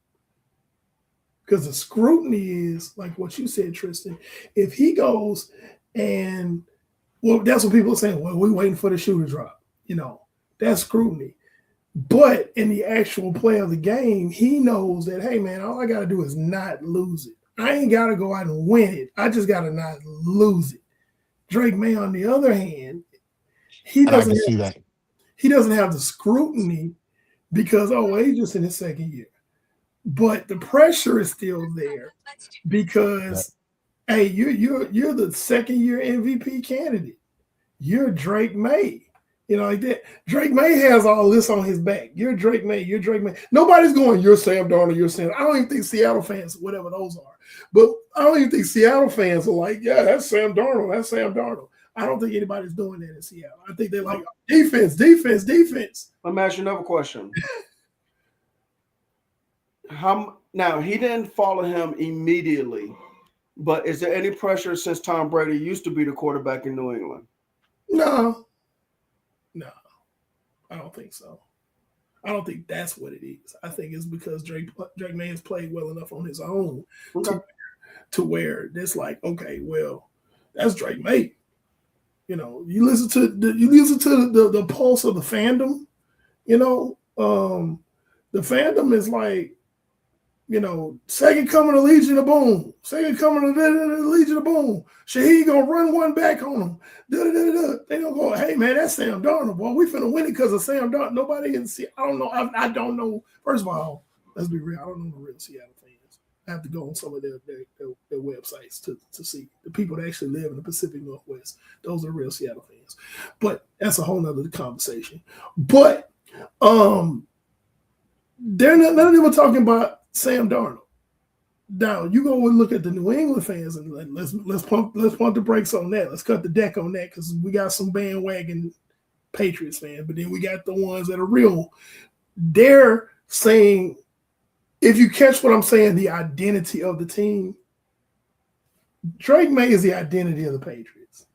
Because the scrutiny is like what you said, Tristan. If he goes and, well, that's what people are saying. Well, we're waiting for the shoe to drop. You know, that's scrutiny. But in the actual play of the game, he knows that, hey, man, all I got to do is not lose it. I ain't got to go out and win it. I just got to not lose it. Drake May, on the other hand, he doesn't have the scrutiny because, he's just in his second year. But the pressure is still there because, hey, you're the second year MVP candidate. You're Drake May. You know, like that. Drake May has all this on his back. You're Drake May. Nobody's going, you're Sam Darnold, you're Sam. I don't even think Seattle fans, whatever those are, but I don't even think Seattle fans are like, yeah, that's Sam Darnold. I don't think anybody's doing that in Seattle. I think they're like, defense. Let me ask you another question. Now, he didn't follow him immediately, but is there any pressure since Tom Brady used to be the quarterback in New England? No, I don't think so. I don't think that's what it is. I think it's because Drake May has played well enough on his own to where it's like, okay, well, that's Drake May. You know, you listen to the pulse of the fandom. You know, the fandom is like, you know, second coming of Legion of Boom. Second coming of Legion of Boom. Shaheed gonna run one back on him. They gonna go, hey man, that's Sam Darnold. Boy, we finna win it because of Sam Darnold. Nobody can see. I don't know. I don't know. First of all, let's be real. I don't know the real Seattle fans. I have to go on some of their websites to see the people that actually live in the Pacific Northwest. Those are real Seattle fans. But that's a whole nother conversation. But they're not, none of them are talking about Sam Darnold. Now you go and look at the New England fans and let's pump the brakes on that. Let's cut the deck on that because we got some bandwagon Patriots fans, but then we got the ones that are real. They're saying, if you catch what I'm saying, the identity of the team, Drake May is the identity of the Patriots.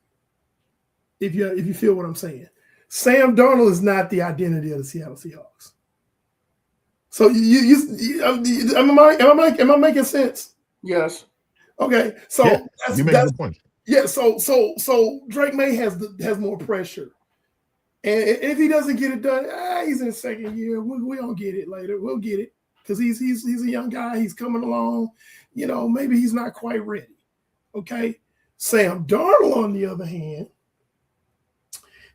If you feel what I'm saying, Sam Darnold is not the identity of the Seattle Seahawks. So am I making sense? Yes. Okay. So yeah, you make a good point. Yeah. So Drake May has more pressure, and if he doesn't get it done, he's in his second year. We don't get it later. We'll get it because he's a young guy. He's coming along. Maybe he's not quite ready. Okay. Sam Darnold, on the other hand,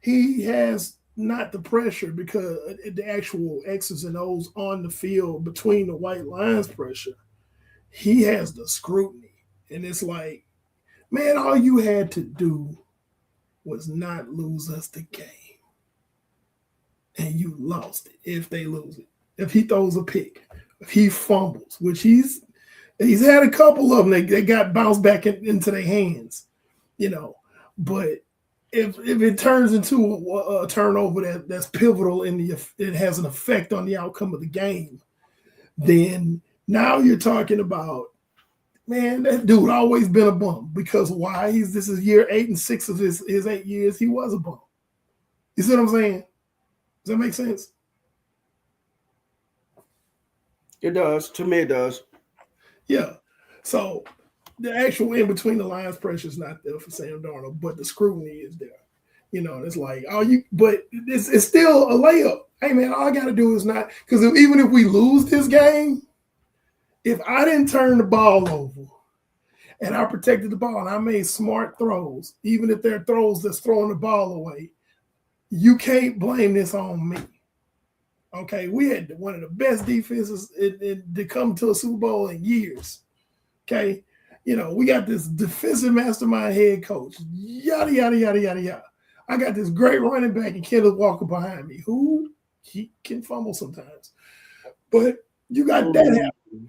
he has not the pressure because the actual X's and O's on the field between the white lines pressure. He has the scrutiny. And it's like, man, all you had to do was not lose us the game. And you lost it if they lose it. If he throws a pick, if he fumbles, which he's had a couple of them that got bounced back into their hands, but if it turns into a turnover that's pivotal it has an effect on the outcome of the game, then now you're talking about, man, that dude always been a bum. Because why? This is year 8 and 6 of his 8 years. He was a bum. You see what I'm saying? Does that make sense? It does. To me, it does. Yeah. So the actual in between the lines pressure is not there for Sam Darnold, but the scrutiny is there. It's like, but it's still a layup. Hey man, all I got to do is not, because even if we lose this game, if I didn't turn the ball over and I protected the ball and I made smart throws, even if they're throws that's throwing the ball away, you can't blame this on me. Okay, we had one of the best defenses to come to a Super Bowl in years. Okay. We got this defensive mastermind head coach, yada, yada, yada, yada, yada. I got this great running back and Kenneth Walker behind me, who he can fumble sometimes. But you got that happening.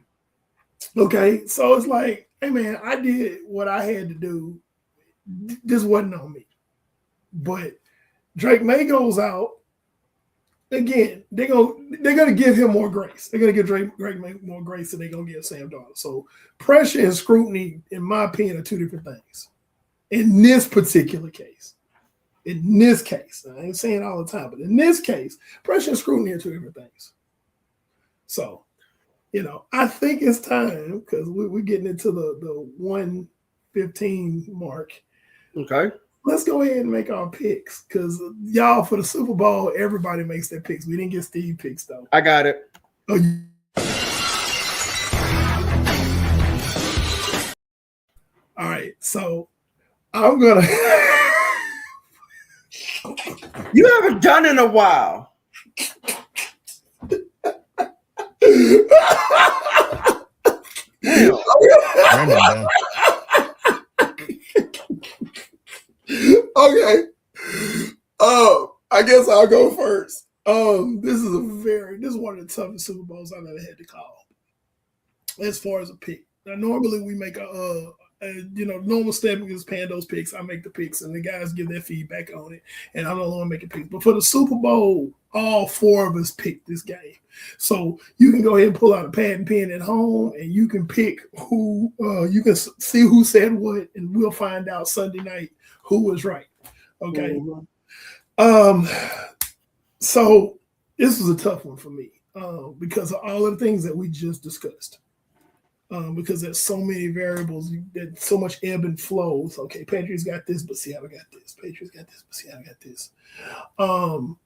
Okay, so it's like, hey, man, I did what I had to do. This wasn't on me. But Drake May goes out. Again, they're gonna give him more grace. They're gonna give Drake May more grace than they're gonna give Sam Darnold. So pressure and scrutiny, in my opinion, are two different things. In this particular case, I ain't saying all the time, but in this case, pressure and scrutiny are two different things. So, I think it's time, because we're getting into the 1:15 mark. Okay. Let's go ahead and make our picks, because y'all, for the Super Bowl, everybody makes their picks. We didn't get Steve picks, though. I got it. Oh, all right, so I'm going to... You haven't done in a while. Damn. Okay. I guess I'll go first. This is one of the toughest Super Bowls I've ever had to call, as far as a pick. Now, normally we make normal step is paying those picks. I make the picks, and the guys give their feedback on it, and I'm the one making picks. But for the Super Bowl, all 4 of us picked this game. So you can go ahead and pull out a pad and pen at home, and you can pick who, you can see who said what, and we'll find out Sunday night who was right. Okay. Mm-hmm. So this was a tough one for me because of all of the things that we just discussed. Because there's so many variables, there's so much ebb and flows. Okay, Patriots got this, but Seattle got this. Patriots got this, but Seattle got this. I'm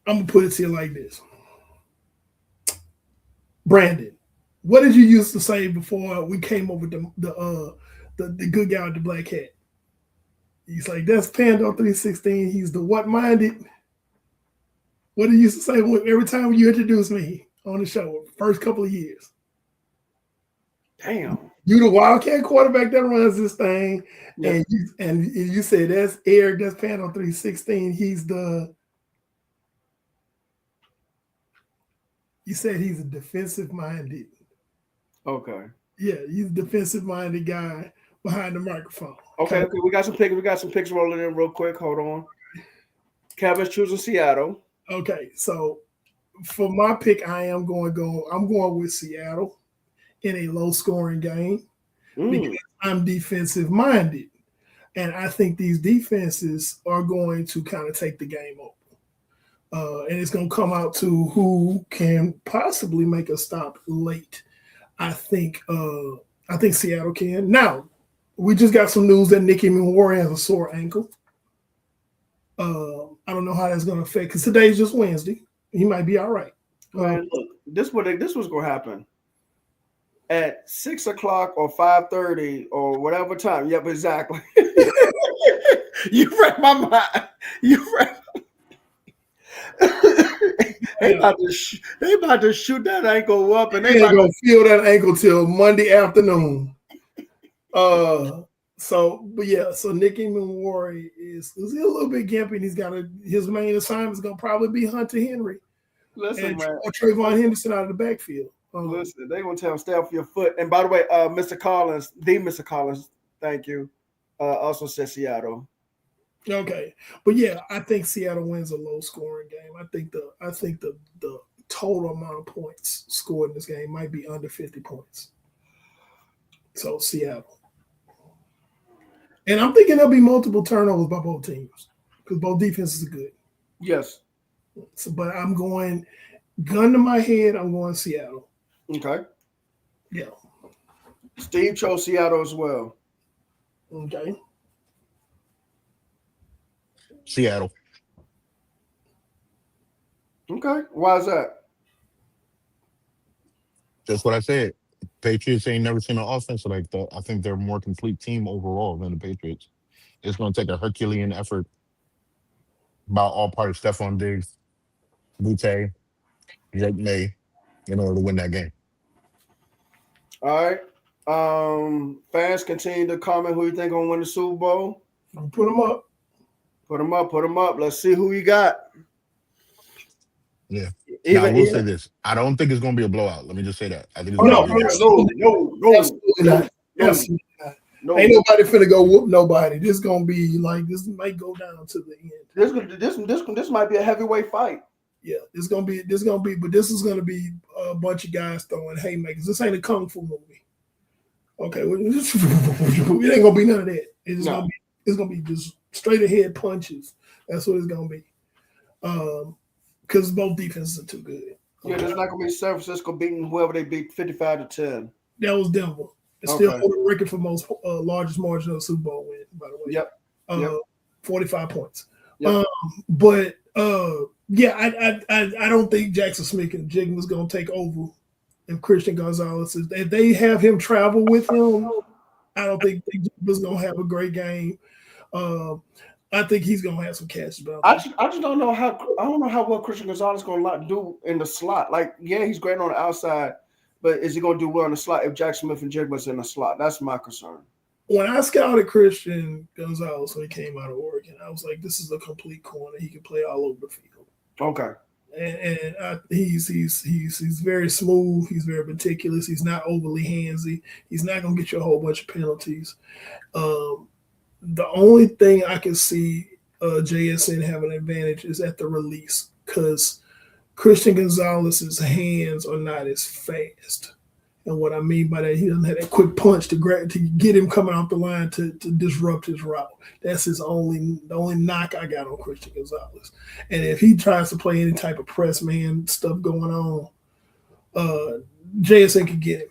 gonna put it to you like this, Brandon. What did you used to say before we came over the good guy with the black hat? He's like, that's Pando 316. He's the what-minded. What did you used to say every time you introduced me on the show, first couple of years? Damn. You the Wildcat quarterback that runs this thing, Yeah. and you say that's Eric, that's panel 316. You said he's a defensive minded. Okay. Yeah, he's a defensive minded guy behind the microphone. Okay. We got some picks. We got some picks rolling in real quick. Hold on. Kevin's choosing Seattle. Okay, so for my pick, I'm going with Seattle in a low scoring game because I'm defensive minded. And I think these defenses are going to kind of take the game over. And it's going to come out to who can possibly make a stop late. I think Seattle can. Now, we just got some news that Nicky Moore has a sore ankle. I don't know how that's going to affect because today's just Wednesday. He might be all right. Man, look, this was going to happen at 6 o'clock or 5:30 or whatever time. Yep, exactly. You read my mind. You read. They about to shoot that ankle up, and they ain't gonna feel that ankle till Monday afternoon. So Nicky Moore is a little bit gimpy. And his main assignment is gonna probably be Hunter Henry. Listen, man. Or Trayvon Henderson out of the backfield. Listen, they gonna tell him stay off your foot. And by the way, Mr. Collins, thank you. Also said Seattle. Okay, but yeah, I think Seattle wins a low scoring game. I think the total amount of points scored in this game might be under 50 points. So Seattle. And I'm thinking there'll be multiple turnovers by both teams because both defenses are good. Yes. So, but I'm going gun to my head. I'm going Seattle. Okay. Yeah. Steve chose Seattle as well. Okay. Seattle. Okay. Why is that? That's what I said. Patriots ain't never seen an offense like that. I think they're a more complete team overall than the Patriots. It's going to take a Herculean effort by all parties. Stephon Diggs, Butte, Drake May, in order to win that game. All right. Fans continue to comment who you think gonna win the Super Bowl. Put them up. Put them up. Let's see who you got. Yeah. Now, I will say this. I don't think it's going to be a blowout. Let me just say that. I think it's no. Absolutely not. No. Ain't nobody finna go whoop nobody. This gonna be like this might go down to the end. This might be a heavyweight fight. Yeah, this gonna be, but this is gonna be a bunch of guys throwing haymakers. This ain't a kung fu movie. Okay, it ain't gonna be none of that. It's gonna be just straight ahead punches. That's what it's gonna be. Because both defenses are too good. Yeah, there's not gonna be San Francisco beating whoever they beat 55-10. That was Denver. It's still hold the record for most largest margin of Super Bowl win, by the way. Yep. 45 points. Yep. I don't think Jackson Smith and Jigma is gonna take over if Christian Gonzalez is. If they have him travel with him, I don't think Jigma's gonna have a great game. I think he's gonna have some catches. I just don't know how well Christian Gonzalez is gonna do in the slot. Like, yeah, he's great on the outside, but is he gonna do well in the slot if Jackson Smith and Jigma's in the slot? That's my concern. When I scouted Christian Gonzalez when he came out of Oregon, I was like, this is a complete corner. He can play all over the field. Okay. And he's very smooth. He's very meticulous. He's not overly handsy. He's not gonna get you a whole bunch of penalties. The only thing I can see JSN having an advantage is at the release because Christian Gonzalez's hands are not as fast. And what I mean by that, he doesn't have that quick punch to get him coming off the line to disrupt his route. That's the only knock I got on Christian Gonzalez. And if he tries to play any type of press man stuff going on, JSN could get him.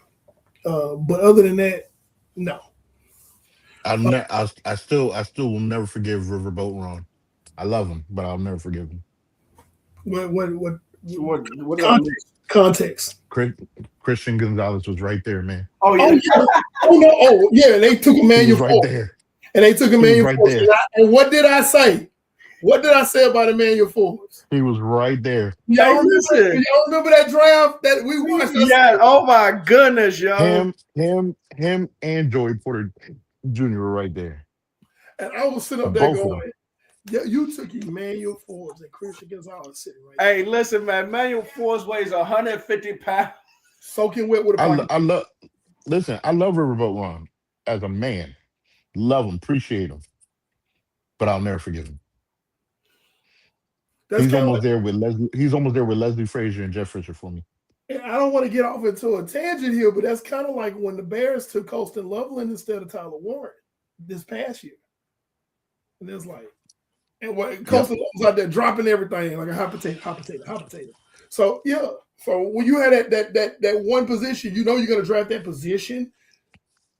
But other than that, no. I still will never forgive Riverboat Ron. I love him, but I'll never forgive him. What context? Christian Gonzalez was right there, man. Oh yeah. Yeah. They took Emmanuel right there, and they took Emmanuel right there. And what did I say? What did I say about Emmanuel Forbes? He was right there. Hey, listen. Y'all remember that draft that we watched? Yeah. Oh my goodness, yo. Him, and Joey Porter Jr. were right there. And I was sitting up there Both of going, them. yeah, you took Emmanuel Forbes and Christian Gonzalez sitting right Hey, listen, man. Emmanuel Forbes weighs 150 pounds. soaking wet with a pocket. I love. Listen, I love Riverboat Ron as a man. Love him, appreciate him, but I'll never forgive him. That's He's kind of almost like, there with Leslie. He's almost there with Leslie Frazier and Jeff Fisher for me. and I don't want to get off into a tangent here, but that's kind of like when the Bears took Colston Loveland instead of Tyler Warren this past year. And it's like, and what Colston was out there dropping everything like a hot potato. So yeah, so when you had that one position, you know you're gonna draft that position.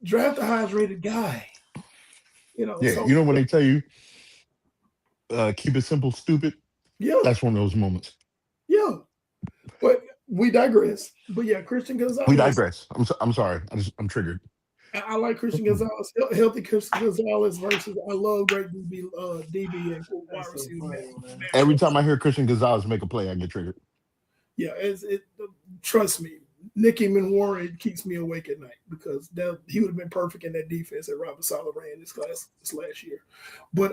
Draft the highest rated guy. You know, Yeah, so you know when they tell you, keep it simple, stupid. yeah, That's one of those moments. yeah. But we digress. But yeah, Christian Gonzalez. We digress. I'm sorry. I'm triggered. I like Christian Gonzalez, healthy Christian Gonzalez versus I love great DB and wide receiver. Every time I hear Christian Gonzalez make a play, I get triggered. Yeah, trust me, Nicky Manwari keeps me awake at night because he would have been perfect in that defense that Robert Saleh ran this last year. But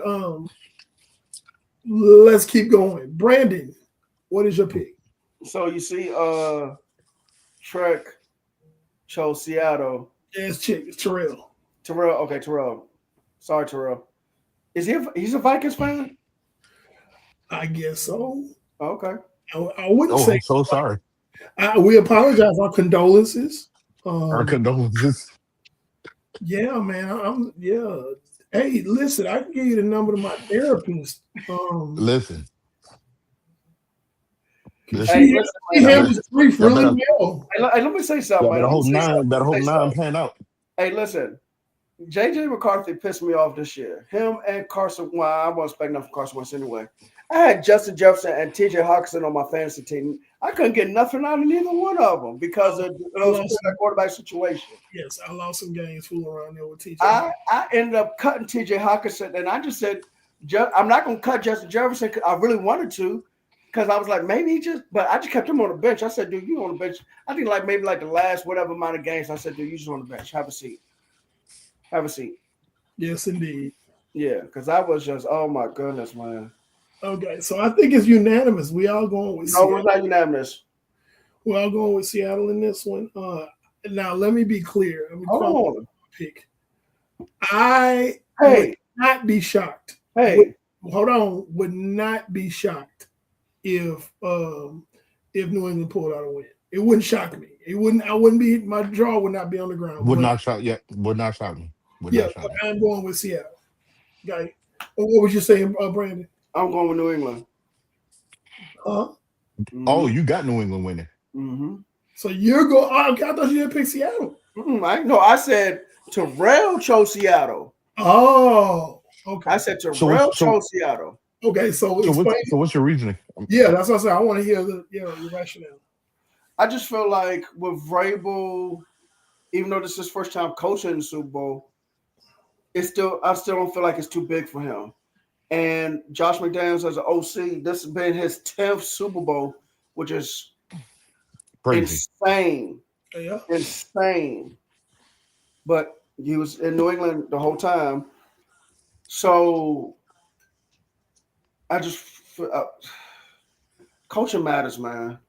let's keep going. Brandon, what is your pick? So you see, Trek chose Seattle. Yeah, it's Terrell. Terrell. Okay, Terrell. Sorry, Terrell. He's a Vikings fan? I guess so. Okay. I wouldn't say. I'm so sorry. We apologize. Our condolences. Our condolences. Yeah, man. Yeah. Hey, listen, I can give you the number to my therapist. Listen. She handles grief really well. Hey, let me say something. Better hope nine pan out. Hey, listen. JJ McCarthy pissed me off this year. Him and Carson. Well, I wasn't expecting nothing from Carson Wentz anyway. I had Justin Jefferson and TJ Hawkinson on my fantasy team. I couldn't get nothing out of neither one of them because of that quarterback situation. Yes, I lost some games fooling around there with TJ. I ended up cutting TJ Hawkinson, and I just said, I'm not going to cut Justin Jefferson because I really wanted to. Because I was like, maybe but I just kept him on the bench. I said, dude, you on the bench. I think maybe the last whatever amount of games. I said, dude, you just on the bench. Have a seat. Have a seat. Yes, indeed. Yeah, because I was just, oh my goodness, man. Okay, so I think it's unanimous. We all going with Seattle. No, we're not unanimous. We're all going with Seattle in this one. Now, let me be clear. Hold on. Pick. I would not be shocked. Would not be shocked if New England pulled out a win. It wouldn't shock me. My jaw would not be on the ground. Would not shock me. I'm going with Seattle. Okay. What was you saying, Brandon? I'm going with New England. Mm-hmm. Oh, you got New England winning. Mm-hmm. So you're going. I thought you didn't pick Seattle. I said Terrell chose Seattle. Oh, okay. I said Terrell chose Seattle. Okay, so what's your reasoning? Yeah, that's what I said. I want to hear your rationale. I just feel like with Vrabel, even though this is his first time coaching in the Super Bowl, I still don't feel like it's too big for him. And Josh McDaniels as an OC, this has been his 10th Super Bowl, which is crazy. Insane. Yeah. Insane. But he was in New England the whole time. So I just coaching matters, man.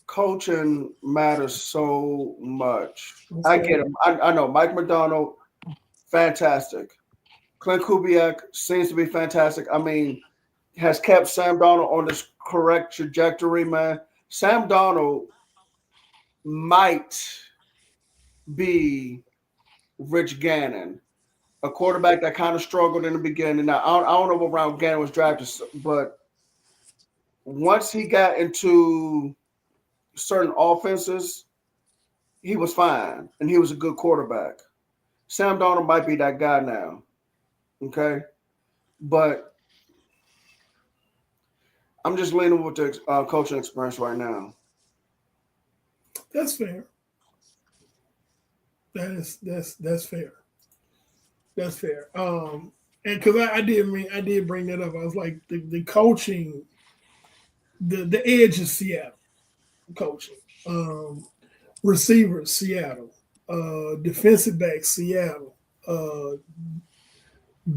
Coaching matters so much. I get him. I know Mike McDonald, fantastic. Clint Kubiak seems to be fantastic. I mean, has kept Sam Darnold on this correct trajectory, man. Sam Darnold might be Rich Gannon, a quarterback that kind of struggled in the beginning. Now, I don't know what round Gannon was drafted, but once he got into certain offenses, he was fine, and he was a good quarterback. Sam Darnold might be that guy now, okay? But I'm just leaning with the coaching experience right now. That's fair. That's fair. That's fair. And because I did bring that up. I was like the coaching, the edge is Seattle coaching. Receivers, Seattle. Defensive back, Seattle.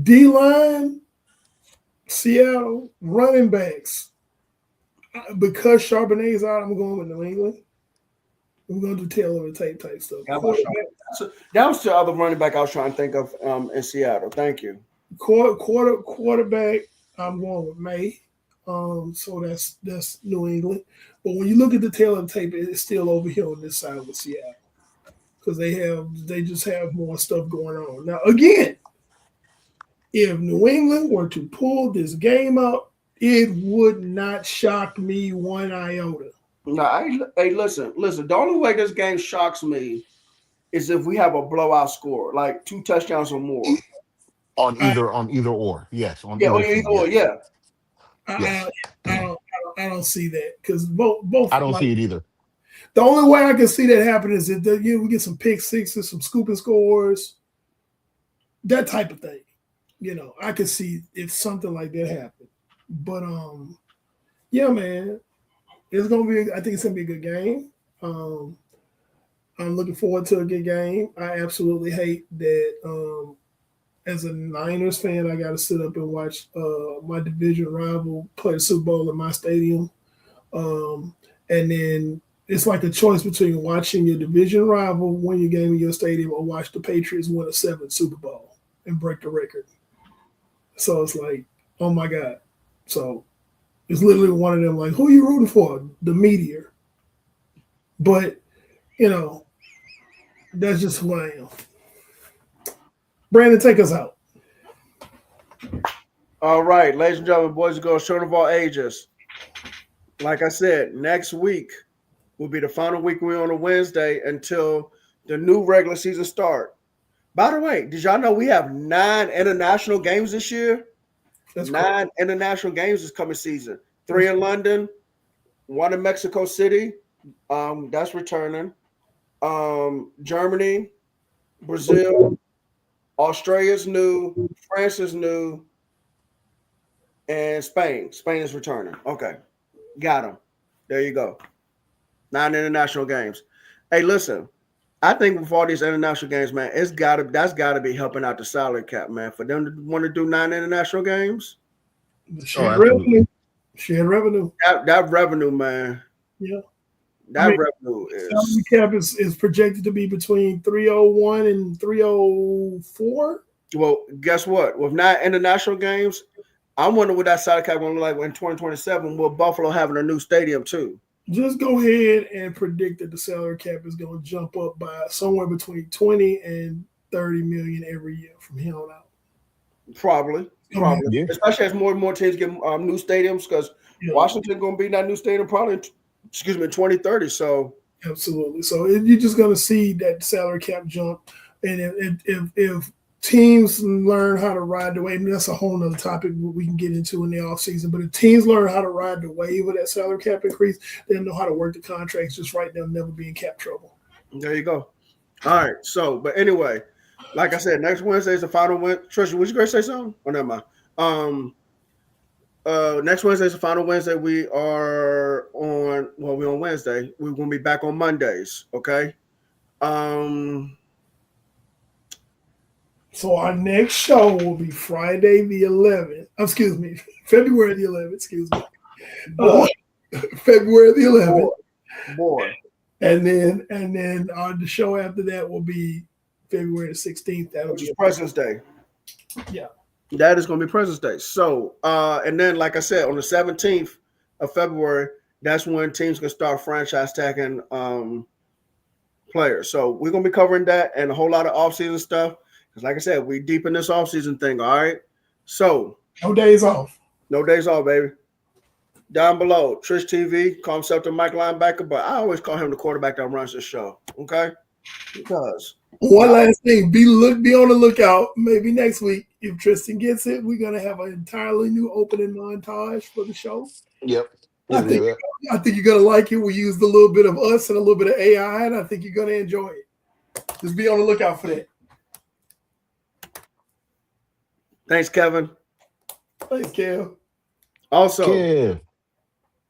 D line, Seattle. Running backs. Because Charbonnet's out, I'm going with New England. We're going to do tail of the tape type stuff. That was the other running back I was trying to think of in Seattle. Thank you. Quarterback, I'm going with May. So that's New England. But when you look at the tail of the tape, it's still over here on this side with Seattle. Because they just have more stuff going on. Now, again, if New England were to pull this game out, it would not shock me one iota. No, hey, listen. The only way this game shocks me is if we have a blowout score, like 2 touchdowns or more. On either or. Yes. On Yeah, either team, yeah. Yes. I don't see that because both. I don't see it either. The only way I can see that happen is if we get some pick sixes, some scooping scores, that type of thing. I can see if something like that happened. But yeah, man, it's gonna be. I think it's gonna be a good game. I'm looking forward to a good game. I absolutely hate that. As a Niners fan, I got to sit up and watch my division rival play the Super Bowl in my stadium. And then it's like a choice between watching your division rival win your game in your stadium or watch the Patriots win a 7th Super Bowl and break the record. So it's like, oh my God. So it's literally one of them like, who are you rooting for? The Meteor. But, that's just who I am. Brandon, take us out. All right, ladies and gentlemen, boys and girls, children of all ages. Like I said, next week will be the final week we're on a Wednesday until the new regular season start. By the way, did y'all know we have 9 international games this year? That's 9 international games this coming season. 3 in London, 1 in Mexico City. That's returning. Germany, Brazil, Australia's new, France is new, and Spain. Spain is returning. Okay. Got them. There you go. 9 international games. Hey, listen, I think with all these international games, man, that's gotta be helping out the salary cap, man. For them to want to do 9 international games. Shared revenue. Shared revenue. That revenue, man. Yeah. Revenue is salary cap is projected to be between 301 and 304. Well, guess what? With 9 international games, I'm wondering what that salary cap going to look like in 2027 with Buffalo having a new stadium too. Just go ahead and predict that the salary cap is going to jump up by somewhere between 20 and 30 million every year from here on out. Probably. Yeah. Especially as more and more teams get new stadiums because Washington going to be in that new stadium probably in 2030. So absolutely. So you're just going to see that salary cap jump. And if teams learn how to ride the wave, and that's a whole nother topic we can get into in the offseason, but if teams learn how to ride the wave of that salary cap increase, they'll know how to work the contracts just right, they'll never be in cap trouble. There you go. All right. So, but anyway, like I said, next Wednesday is the final Wednesday. Trisha, would you guys say something? Oh, never mind. Next Wednesday is the final Wednesday. We're on Wednesday. We're going to be back on Mondays. Okay. So our next show will be Friday the 11th. Excuse me, February the 11th. Excuse me, February the 11th. Boy. And then the show after that will be February the 16th. That will be President's Day. Yeah, that is going to be President's Day. So, and then like I said, on the 17th of February, that's when teams can start franchise tagging players. So we're going to be covering that and a whole lot of offseason stuff. Because like I said, we deep in this offseason thing, all right? So. No days off. No days off, baby. Down below, Trish TV, call himself the Mike linebacker, but I always call him the quarterback that runs the show, okay? Because. One last thing, be on the lookout. Maybe next week, if Tristan gets it, we're going to have an entirely new opening montage for the show. Yep. I think you're going to like it. We used a little bit of us and a little bit of AI, and I think you're going to enjoy it. Just be on the lookout for that. Thanks, Kevin. Thanks, Kel. Also, Yeah.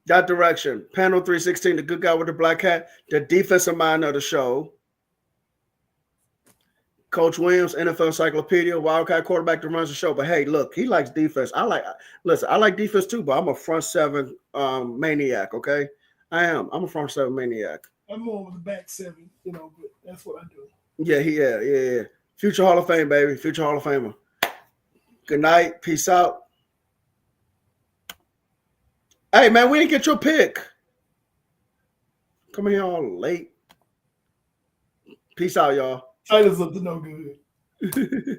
that direction. Panel 316, the good guy with the black hat, the defensive mind of the show. Coach Williams, NFL Encyclopedia, Wildcat quarterback that runs the show. But hey, look, he likes defense. I like defense too, but I'm a front seven maniac, okay? I am. I'm a front seven maniac. I'm more with the back seven, but that's what I do. Yeah. Future Hall of Fame, baby. Future Hall of Famer. Good night. Peace out. Hey, man, we didn't get your pick. Coming here all late. Peace out, y'all. China's up to no good.